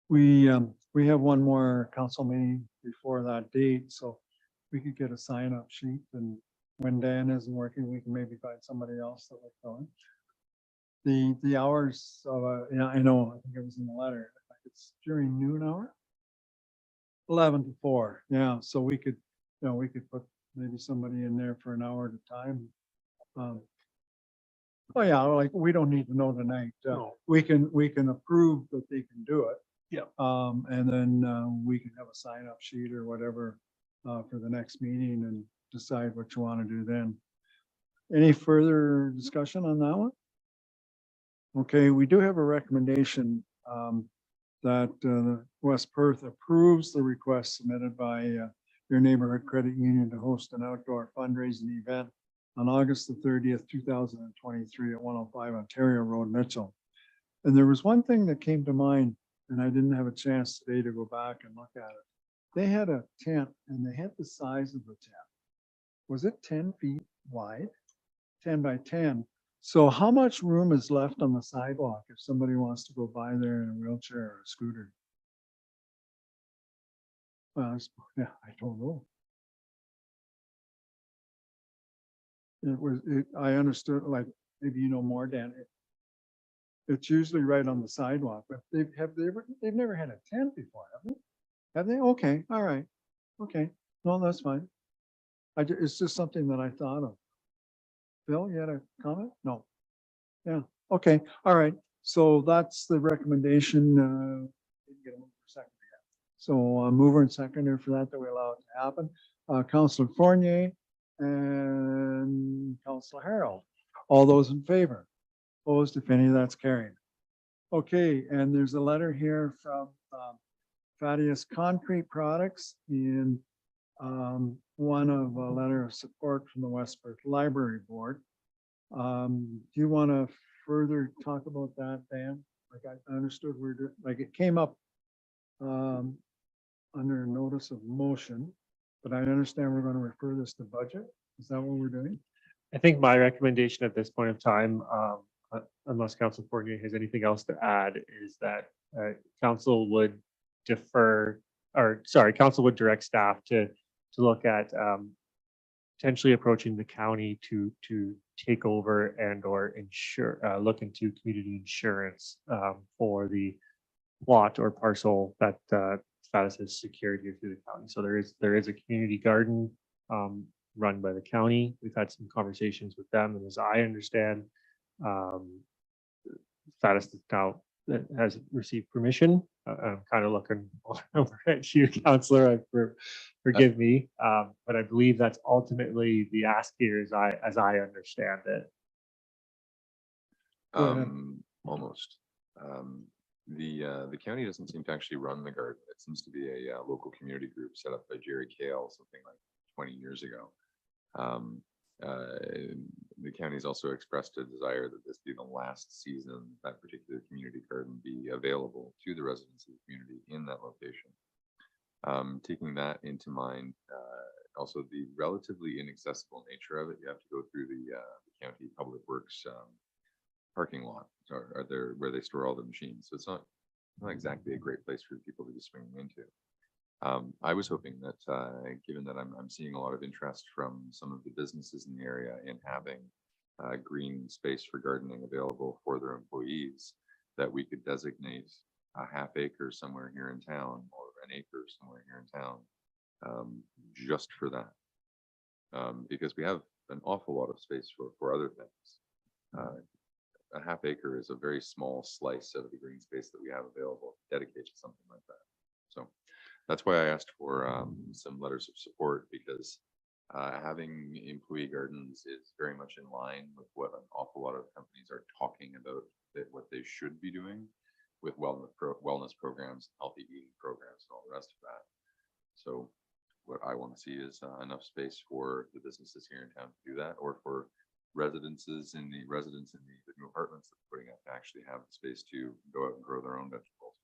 We have one more council meeting before that date, so we could get a sign-up sheet, and when Dan isn't working, we can maybe find somebody else that will fill in. The hours of, yeah, I know, I think it was in the letter. It's during noon hour, 11 to 4. Yeah, so we could, we could put maybe somebody in there for an hour at a time. Oh yeah, like we don't need to know tonight. No. We can approve that they can do it. Yeah. And then we can have a sign-up sheet or whatever for the next meeting and decide what you want to do then. Any further discussion on that one? Okay, we do have a recommendation that West Perth approves the request submitted by your neighborhood credit union to host an outdoor fundraising event on August the 30th, 2023 at 105 Ontario Road, Mitchell. And there was one thing that came to mind, and I didn't have a chance today to go back and look at it. They had a tent, and they had the size of the tent. Was it 10 feet wide? 10 by 10. So how much room is left on the sidewalk if somebody wants to go by there in a wheelchair or a scooter? Well, yeah, I don't know. I understood, like, maybe you know more, Dan. It's usually right on the sidewalk, but they've never had a tent before, have they? Have they? Okay, all right. Okay, no, that's fine. It's just something that I thought of. Bill, you had a comment? No. Yeah, okay, all right. So that's the recommendation. Didn't get a mover second yet. So mover and seconder for that we allow it to happen. Councillor Fournier and Councillor Harold. All those in favor? Opposed, if any, that's carried. Okay, and there's a letter here from Fadius Concrete Products and one of a letter of support from the West Perth Library Board. Do you want to further talk about that, Dan? Like I understood like it came up under notice of motion, but I understand we're going to refer this to budget. Is that what we're doing? I think my recommendation at this point of time, unless Council Fournier has anything else to add, is that council would defer, or sorry, council would direct staff to look at potentially approaching the county to take over and or insure, look into community insurance for the plot or parcel that status is secured here through the county. So there is a community garden run by the county. We've had some conversations with them, and as I understand, status now has received permission. I'm kind of looking over at you, Councillor, forgive me, but I believe that's ultimately the ask here, as I understand it. Almost. The county doesn't seem to actually run the garden. It seems to be a local community group set up by Jerry Kale something like 20 years ago. The county's also expressed a desire that this be the last season that particular community garden be available to the residents of the community in that location. Taking that into mind, also the relatively inaccessible nature of it, you have to go through the county public works parking lot or there where they store all the machines. So it's not exactly a great place for people to be swinging into. I was hoping that, given that I'm seeing a lot of interest from some of the businesses in the area in having green space for gardening available for their employees, that we could designate a half acre somewhere here in town or an acre somewhere here in town just for that. Because we have an awful lot of space for other things. A half acre is a very small slice of the green space that we have available dedicated to something like that. So that's why I asked for some letters of support, because having employee gardens is very much in line with what an awful lot of companies are talking about, what they should be doing with wellness programs, healthy eating programs, and all the rest of that. So what I want to see is enough space for the businesses here in town to do that, or for residents in the new apartments that we're putting up to actually have the space to go out and grow their own vegetables.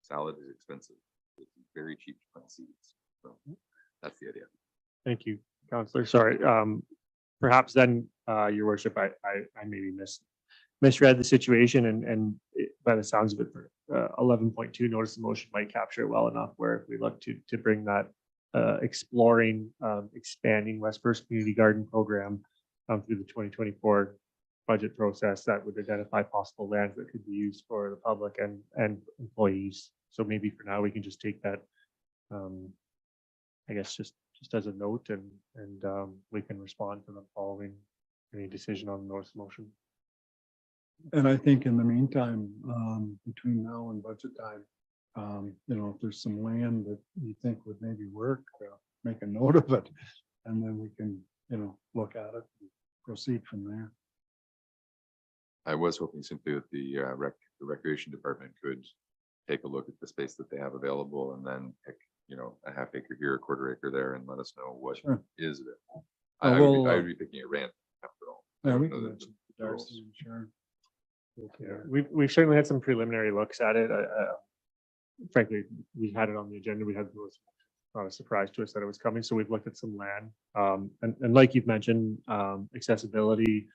Salad is expensive. It's very cheap to plant seeds. So that's the idea. Thank you, Councillor. Sorry. Perhaps then, Your Worship, I maybe misread the situation, and by the sounds of it, 11.2 notice of motion might capture it well enough, where if we look to bring that exploring expanding West Perth Community Garden Program through the 2024 budget process, that would identify possible lands that could be used for the public and employees. So maybe for now we can just take that, I guess, just as a note, and we can respond to them following any decision on the notice motion. And I think in the meantime, between now and budget time, if there's some land that you think would maybe work, make a note of it, and then we can, look at it and proceed from there. I was hoping simply that the recreation department could take a look at the space that they have available and then pick, a half acre here, a quarter acre there, and let us know what is available. I would be picking a random after all. Yeah, we can mention Darcy and Sharon. Yeah, we've certainly had some preliminary looks at it. Frankly, we had it on the agenda. It was not a surprise to us that it was coming. So we've looked at some land, and like you've mentioned, accessibility,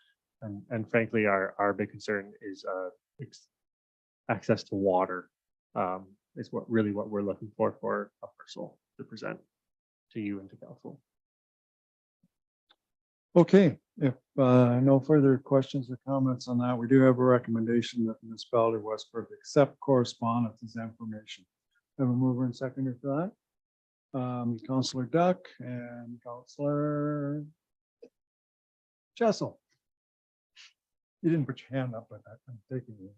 and frankly, our big concern is access to water. Is what we're looking for a parcel to present to you and to council. Okay, if no further questions or comments on that, we do have a recommendation that the municipality of West Perth accept correspondence as information. Have a mover and seconder for Counselor Duck and Counselor Jessel. You didn't put your hand up, but I'm taking your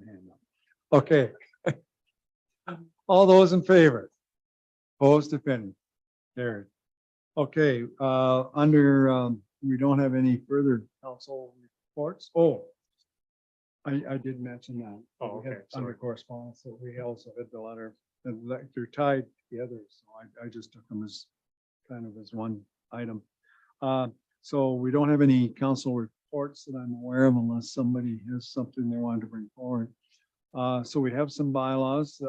hand up. Okay. All those in favor? Opposed, if any? Carried. Okay, we don't have any further council reports. Oh, I did mention that. Oh, We had okay, Under sorry. correspondence, that we also had the letter, and they're tied together, so I just took them as kind of as one item. So we don't have any council reports that I'm aware of unless somebody has something they wanted to bring forward. So we have some bylaws,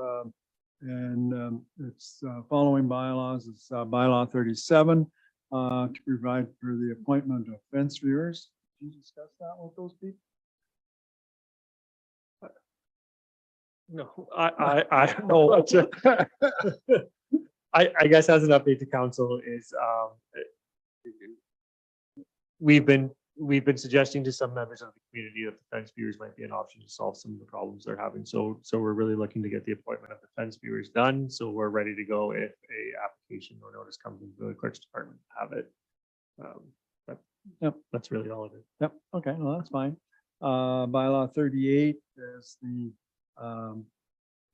and it's following bylaws. It's bylaw 37 to provide for the appointment of fence viewers. Did you discuss that with those people? No, I no. I guess as an update to council is, we've been suggesting to some members of the community that the fence viewers might be an option to solve some of the problems they're having. So we're really looking to get the appointment of the fence viewers done. So we're ready to go if a application or notice comes into the clerk's department to have it. But Yep. that's really all it is. Yep, okay, well, that's fine. Bylaw 38 is the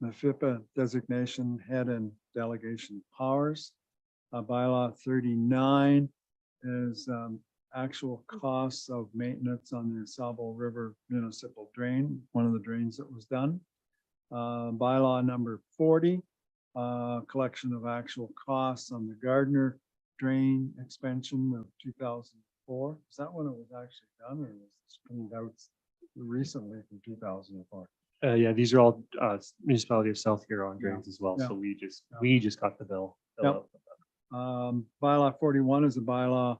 FIPA designation head and delegation powers. Bylaw 39 is actual costs of maintenance on the Sabo River Municipal Drain, one of the drains that was done. Bylaw number 40, collection of actual costs on the Gardner Drain expansion of 2004. Is that when it was actually done, or was this coming out recently from 2004? Yeah, these are all Municipality of South Huron drains as well. yeah. So we just got the bill. Yep. Bylaw 41 is a bylaw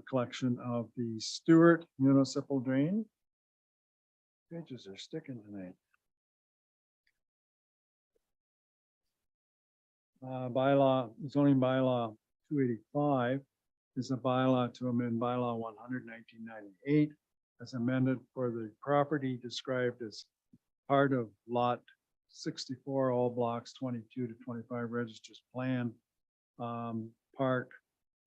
collection of the Stewart Municipal Drain. Pages are sticking tonight. Zoning bylaw 285 is a bylaw to amend bylaw 100, 1998 as amended for the property described as part of lot 64, all blocks 22 to 25 registers plan, part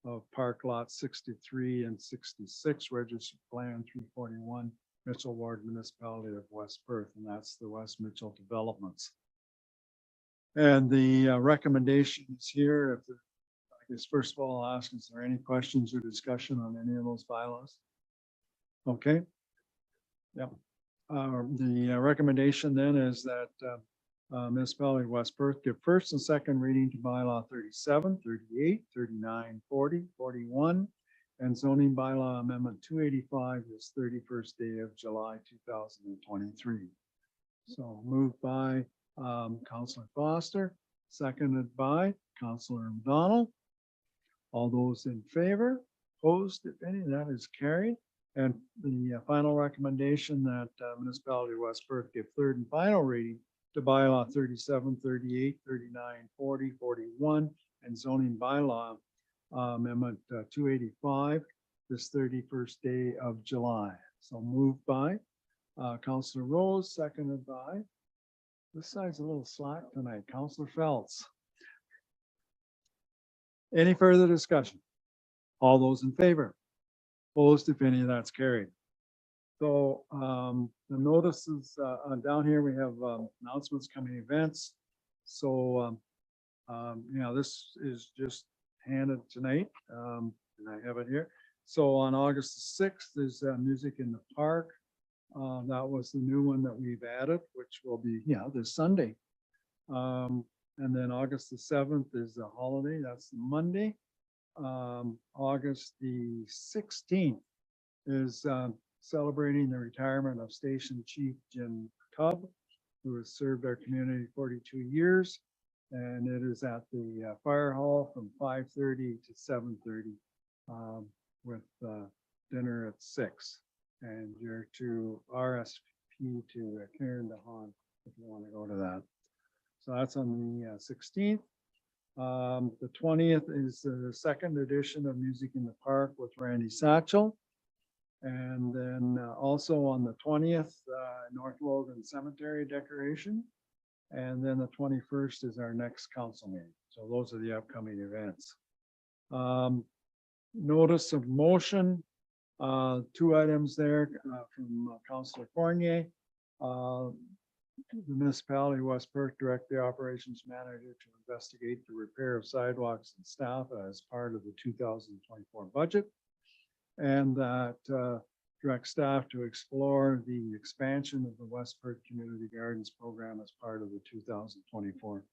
of park lot 63 and 66 registered plan 341 Mitchell Ward Municipality of West Perth, and that's the West Mitchell Developments. And the recommendation is here. If I guess first of all, I'll ask, is there any questions or discussion on any of those bylaws? Okay. Yep. The recommendation then is that Municipality of West Perth give first and second reading to bylaw 37, 38, 39, 40, 41, and zoning bylaw amendment 285 is 31st day of July 2023. So moved by Councillor Foster, seconded by Councillor O'Donnell. All those in favor, opposed, if any, that is carried. And the final recommendation that Municipality of West Perth give third and final reading to bylaw 37, 38, 39, 40, 41, and zoning bylaw amendment 285 this 31st day of July. So moved by Councillor Rose, seconded by, this side's a little slack tonight, Councillor Phelps. Any further discussion? All those in favor? Opposed, if any, that's carried. So the notices down here, we have announcements, coming events. So this is just handed tonight, and I have it here. So on August the 6th is Music in the Park. That was the new one that we've added, which will be, this Sunday. And then August the 7th is a holiday, that's the Monday. August the 16th is celebrating the retirement of Station Chief Jim Tubb, who has served our community 42 years. And it is at the fire hall from 5:30 to 7:30 with dinner at 6. And you're to RSP to Karen DeHaan if you want to go to that. So that's on the 16th. The 20th is the second edition of Music in the Park with Randy Satchel. And then also on the 20th, North Logan Cemetery decoration. And then the 21st is our next council meeting. So those are the upcoming events. Notice of motion, two items there from Councillor Fournier. The municipality of West Perth direct the operations manager to investigate the repair of sidewalks and staff as part of the 2024 budget. And that direct staff to explore the expansion of the West Perth Community Gardens program as part of the 2024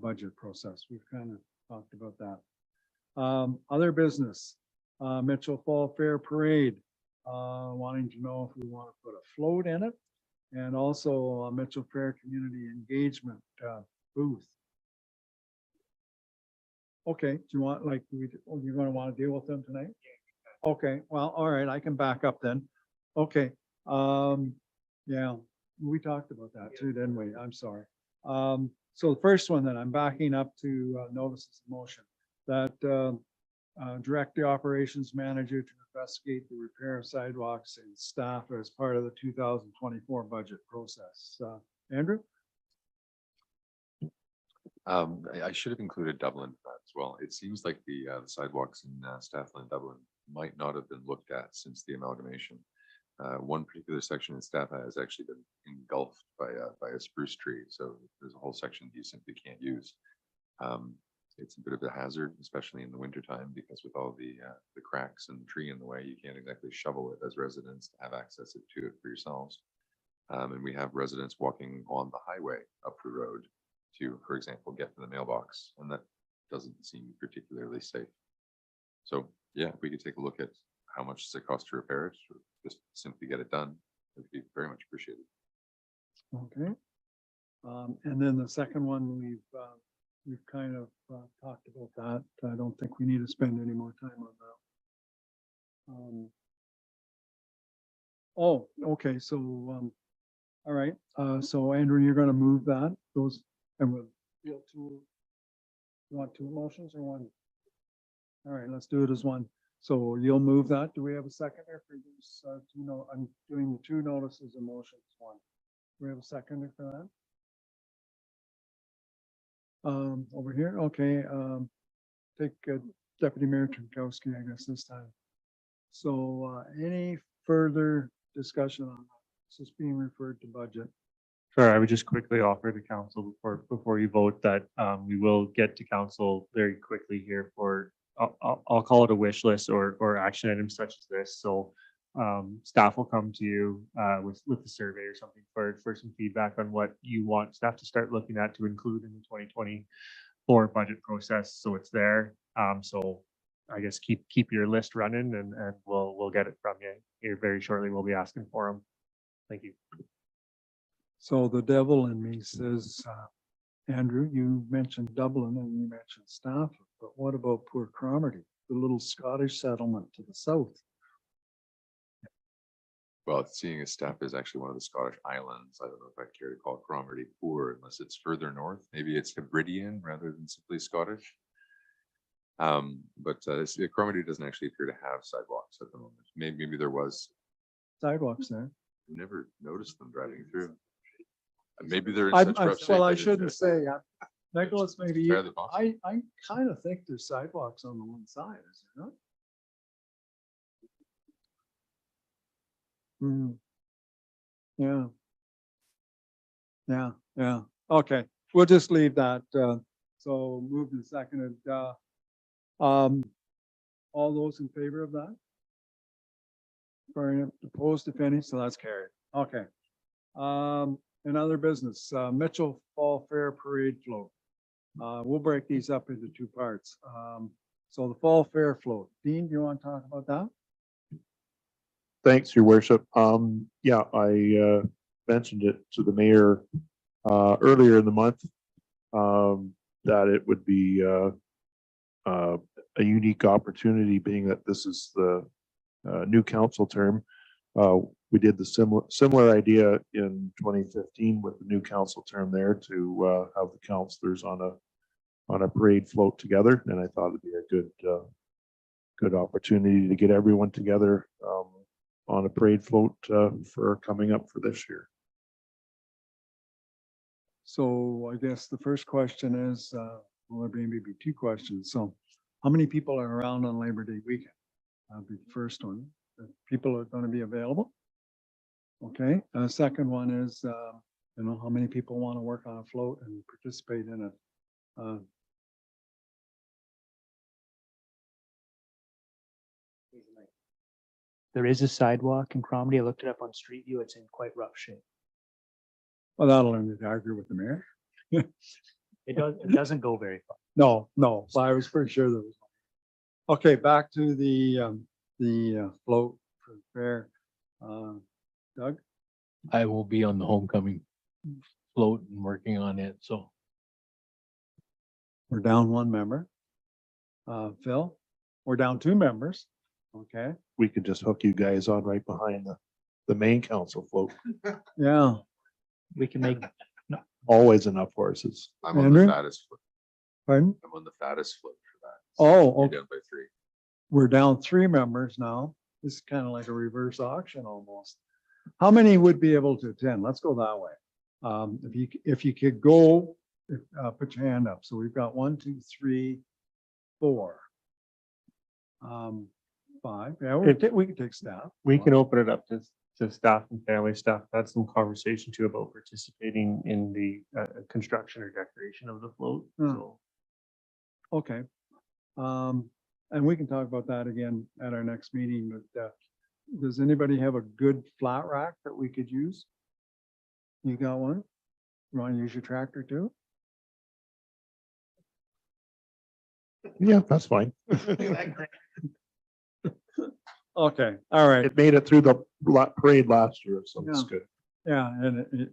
budget process. We've kind of talked about that. Other business, Mitchell Fall Fair Parade, wanting to know if we want to put a float in it. And also Mitchell Fair Community Engagement booth. Okay, do you want, like, you're going to want to deal with them tonight? Okay, well, all right, I can back up then. Okay, yeah, we talked about that too, didn't we? I'm sorry. So the first one that I'm backing up to notices of motion that direct the operations manager to investigate the repair of sidewalks and staff as part of the 2024 budget process. Andrew? I should have included Dublin in that as well. It seems like the sidewalks in Staffland, Dublin might not have been looked at since the amalgamation. One particular section in Staff has actually been engulfed by a spruce tree. So there's a whole section you simply can't use. It's a bit of a hazard, especially in the wintertime, because with all the cracks and the tree in the way, you can't exactly shovel it as residents to have access to it for yourselves. And we have residents walking on the highway up the road to, for example, get to the mailbox, and that doesn't seem particularly safe. So yeah, if we could take a look at how much does it cost to repair it, or just simply get it done, it would be very much appreciated. Okay. And then the second one, we've kind of talked about that. I don't think we need to spend any more time on that. Oh, okay, so, all right, so Andrew, you're gonna move that, those, and we'll deal two, you want two motions or one? All right, let's do it as one. So you'll move that. Do we have a seconder for this? I'm doing the two notices of motions, one. Do we have a seconder for that? Over here, okay, take Deputy Mayor Trnkowski, I guess, this time. So any further discussion on this? This is being referred to budget. Sure, I would just quickly offer to council before you vote that we will get to council very quickly here for, I'll call it a wish list or action items such as this. So staff will come to you with the survey or something for some feedback on what you want staff to start looking at to include in the 2024 budget process. So it's there. So I guess keep your list running and we'll get it from you here very shortly. We'll be asking for them. Thank you. So the devil in me says, Andrew, you mentioned Dublin and you mentioned staff, but what about poor Cromarty, the little Scottish settlement to the south? Well, seeing as Staff is actually one of the Scottish islands, I don't know if I'd care to call Cromarty poor unless it's further north. Maybe it's Hebridean rather than simply Scottish. But Cromarty doesn't actually appear to have sidewalks at the moment. Maybe there was. Sidewalks there. Never noticed them driving through. Maybe they're in such rough shape. Well, I that shouldn't say, Nicholas, maybe you, fairly possible. I kind of think there's sidewalks on the one side, is there not? Yeah. Yeah. Okay, we'll just leave that. So moved and seconded. All those in favor of that? Very opposed, if any, so that's carried. Okay. Another business, Mitchell Fall Fair Parade Float. We'll break these up into two parts. So the Fall Fair Float. Dean, do you want to talk about that? Thanks, Your Worship. Yeah, I mentioned it to the mayor earlier in the month that it would be a unique opportunity, being that this is the new council term. We did the similar idea in 2015 with the new council term there to have the councilors on a parade float together, and I thought it'd be a good opportunity to get everyone together on a parade float for coming up for this year. So I guess the first question is, Well, there may be two questions. So how many people are around on Labor Day weekend? That'll be the first one. The people are going to be available. Okay, second one is, how many people want to work on a float and participate in it? There is a sidewalk in Cromedy. I looked it up on Street View. It's in quite rough shape. Well, that'll end the argue with the mayor. It doesn't go very far. No, so I was pretty sure there was. Okay, back to the float for the fair. Doug? I will be on the homecoming float and working on it, so. We're down one member. Phil, we're down two members. Okay, We could just hook you guys on right behind the main council float. yeah. We can make, Always enough horses. I'm on Henry? the fattest foot. Pardon? I'm on the fattest foot for that. Oh, You're okay. down by 3. We're down three members now. This is kind of like a reverse auction almost. How many would be able to attend? Let's go that way. If you could go, put your hand up. So we've got 1, 2, 3, 4. 5. Yeah, we can take staff. We can open it up to staff and family stuff. That's some conversation too about participating in the construction or decoration of the float. So Okay. And we can talk about that again at our next meeting, but does anybody have a good flat rack that we could use? You got one? You want to use your tractor too? Yeah, that's fine. Okay, all right. It made it through the parade last year, so it's Yeah. good. Yeah, and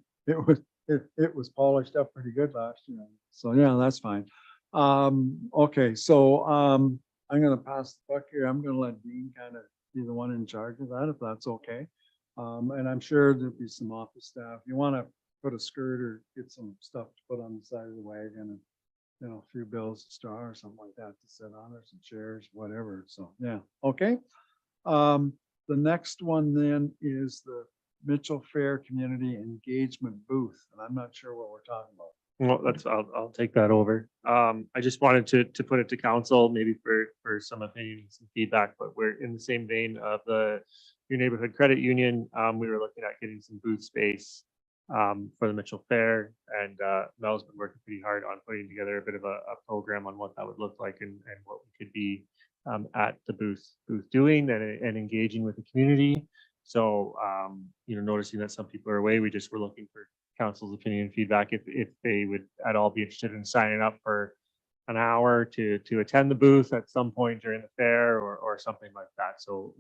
it was polished up pretty good last year. So yeah, that's fine. Okay, so I'm gonna pass the buck here. I'm gonna let Dean kind of be the one in charge of that, if that's okay. And I'm sure there'll be some office staff. You want to put a skirt or get some stuff to put on the side of the wagon and, a few bills of straw or something like that to sit on, or some chairs, whatever. So, yeah, okay. The next one then is the Mitchell Fair Community Engagement Booth, and I'm not sure what we're talking about. well, I'll take that over. I just wanted to put it to council, maybe for some opinions and feedback, but we're in the same vein of your neighborhood credit union. We were looking at getting some booth space for the Mitchell Fair, and Mel's been working pretty hard on putting together a bit of a program on what that would look like and what we could be at the booth doing and engaging with the community. So, noticing that some people are away, we just were looking for council's opinion and feedback if they would at all be interested in signing up for an hour to attend the booth at some point during the fair or something like that. So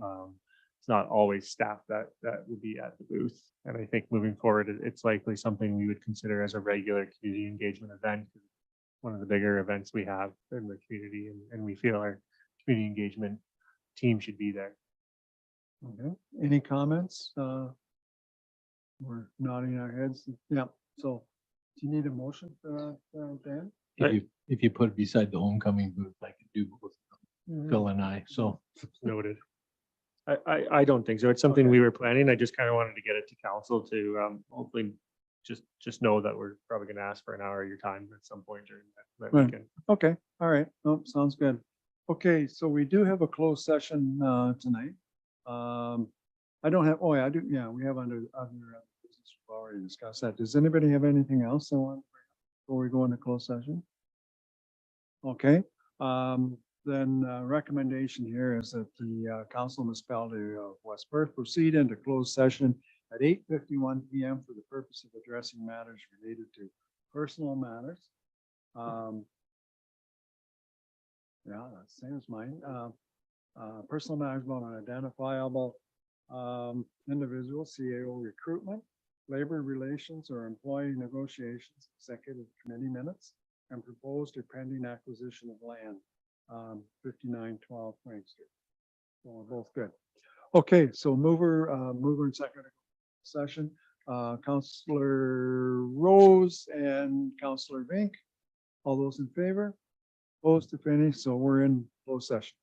it's not always staff that would be at the booth. And I think moving forward, it's likely something we would consider as a regular community engagement event. One of the bigger events we have in the community, and we feel our community engagement team should be there. Okay, any comments? We're nodding our heads. Yeah, so do you need a motion for that, Dan? If you put it beside the homecoming booth, I could do both Phil and I, so. Noted. I don't think so. It's something we were planning. I just kind of wanted to get it to council to hopefully just know that we're probably going to ask for an hour of your time at some point during that Right. weekend. Okay, all right. Nope, sounds good. Okay, so we do have a closed session tonight. I don't have, oh yeah, I do, yeah, we have under business, we've already discussed that. Does anybody have anything else they want before we go into closed session? Okay, then recommendation here is that the council municipality of West Perth proceed into closed session at 8:51 PM for the purpose of addressing matters related to personal matters. Yeah, that's the same as mine. Personal matters about an identifiable individual, CAO recruitment, labor relations or employee negotiations, executive committee minutes, and proposed or pending acquisition of land, 5912 Frank Street. So we're both good. Okay, so mover and second session, Councillor Rose and Councillor Vink. All those in favor? Opposed, if any, so we're in closed session.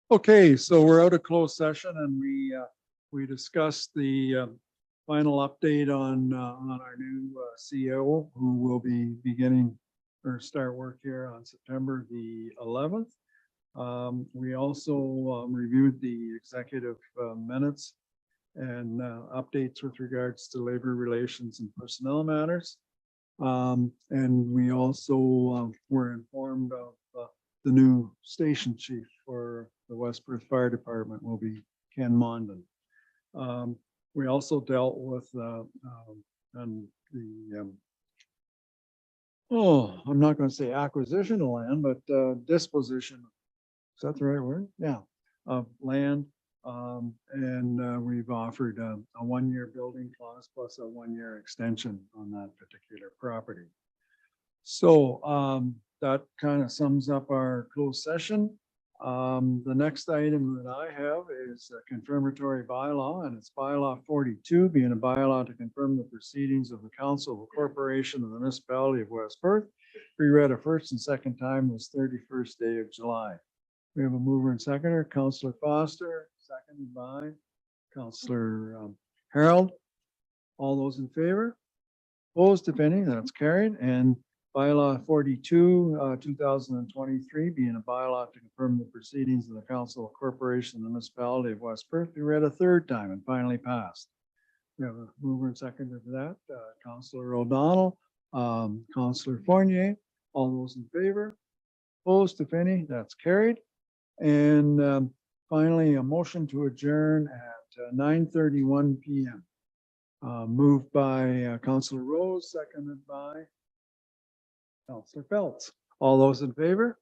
Okay, so we're out of closed session and we discussed the final update on our new CEO who will be beginning or start work here on September the 11th. We also reviewed the executive minutes and updates with regards to labor relations and personnel matters. And we also were informed of the new station chief for the West Perth Fire Department will be Ken Mondon. We also dealt with and the I'm not going to say acquisition of land, but disposition. Is that the right word? Yeah, of land. And we've offered a 1-year building clause plus a 1-year extension on that particular property. So that kind of sums up our closed session. The next item that I have is a confirmatory bylaw, and it's bylaw 42, being a bylaw to confirm the proceedings of the Council of the Corporation of the Municipality of West Perth. Reread a first and second time this 31st day of July. We have a mover and seconder, Councillor Foster, seconded by Councillor Harold. All those in favor? Opposed, if any, that's carried. And bylaw 42, 2023, being a bylaw to confirm the proceedings of the Council of Corporation of the Municipality of West Perth, we read a third time and finally passed. We have a mover and seconder for that, Councillor O'Donnell, Councillor Fournier. All those in favor? Opposed, if any, that's carried. And finally, a motion to adjourn at 9:31 p.m. Moved by Councillor Rose, seconded by Councillor Phelps. All those in favor?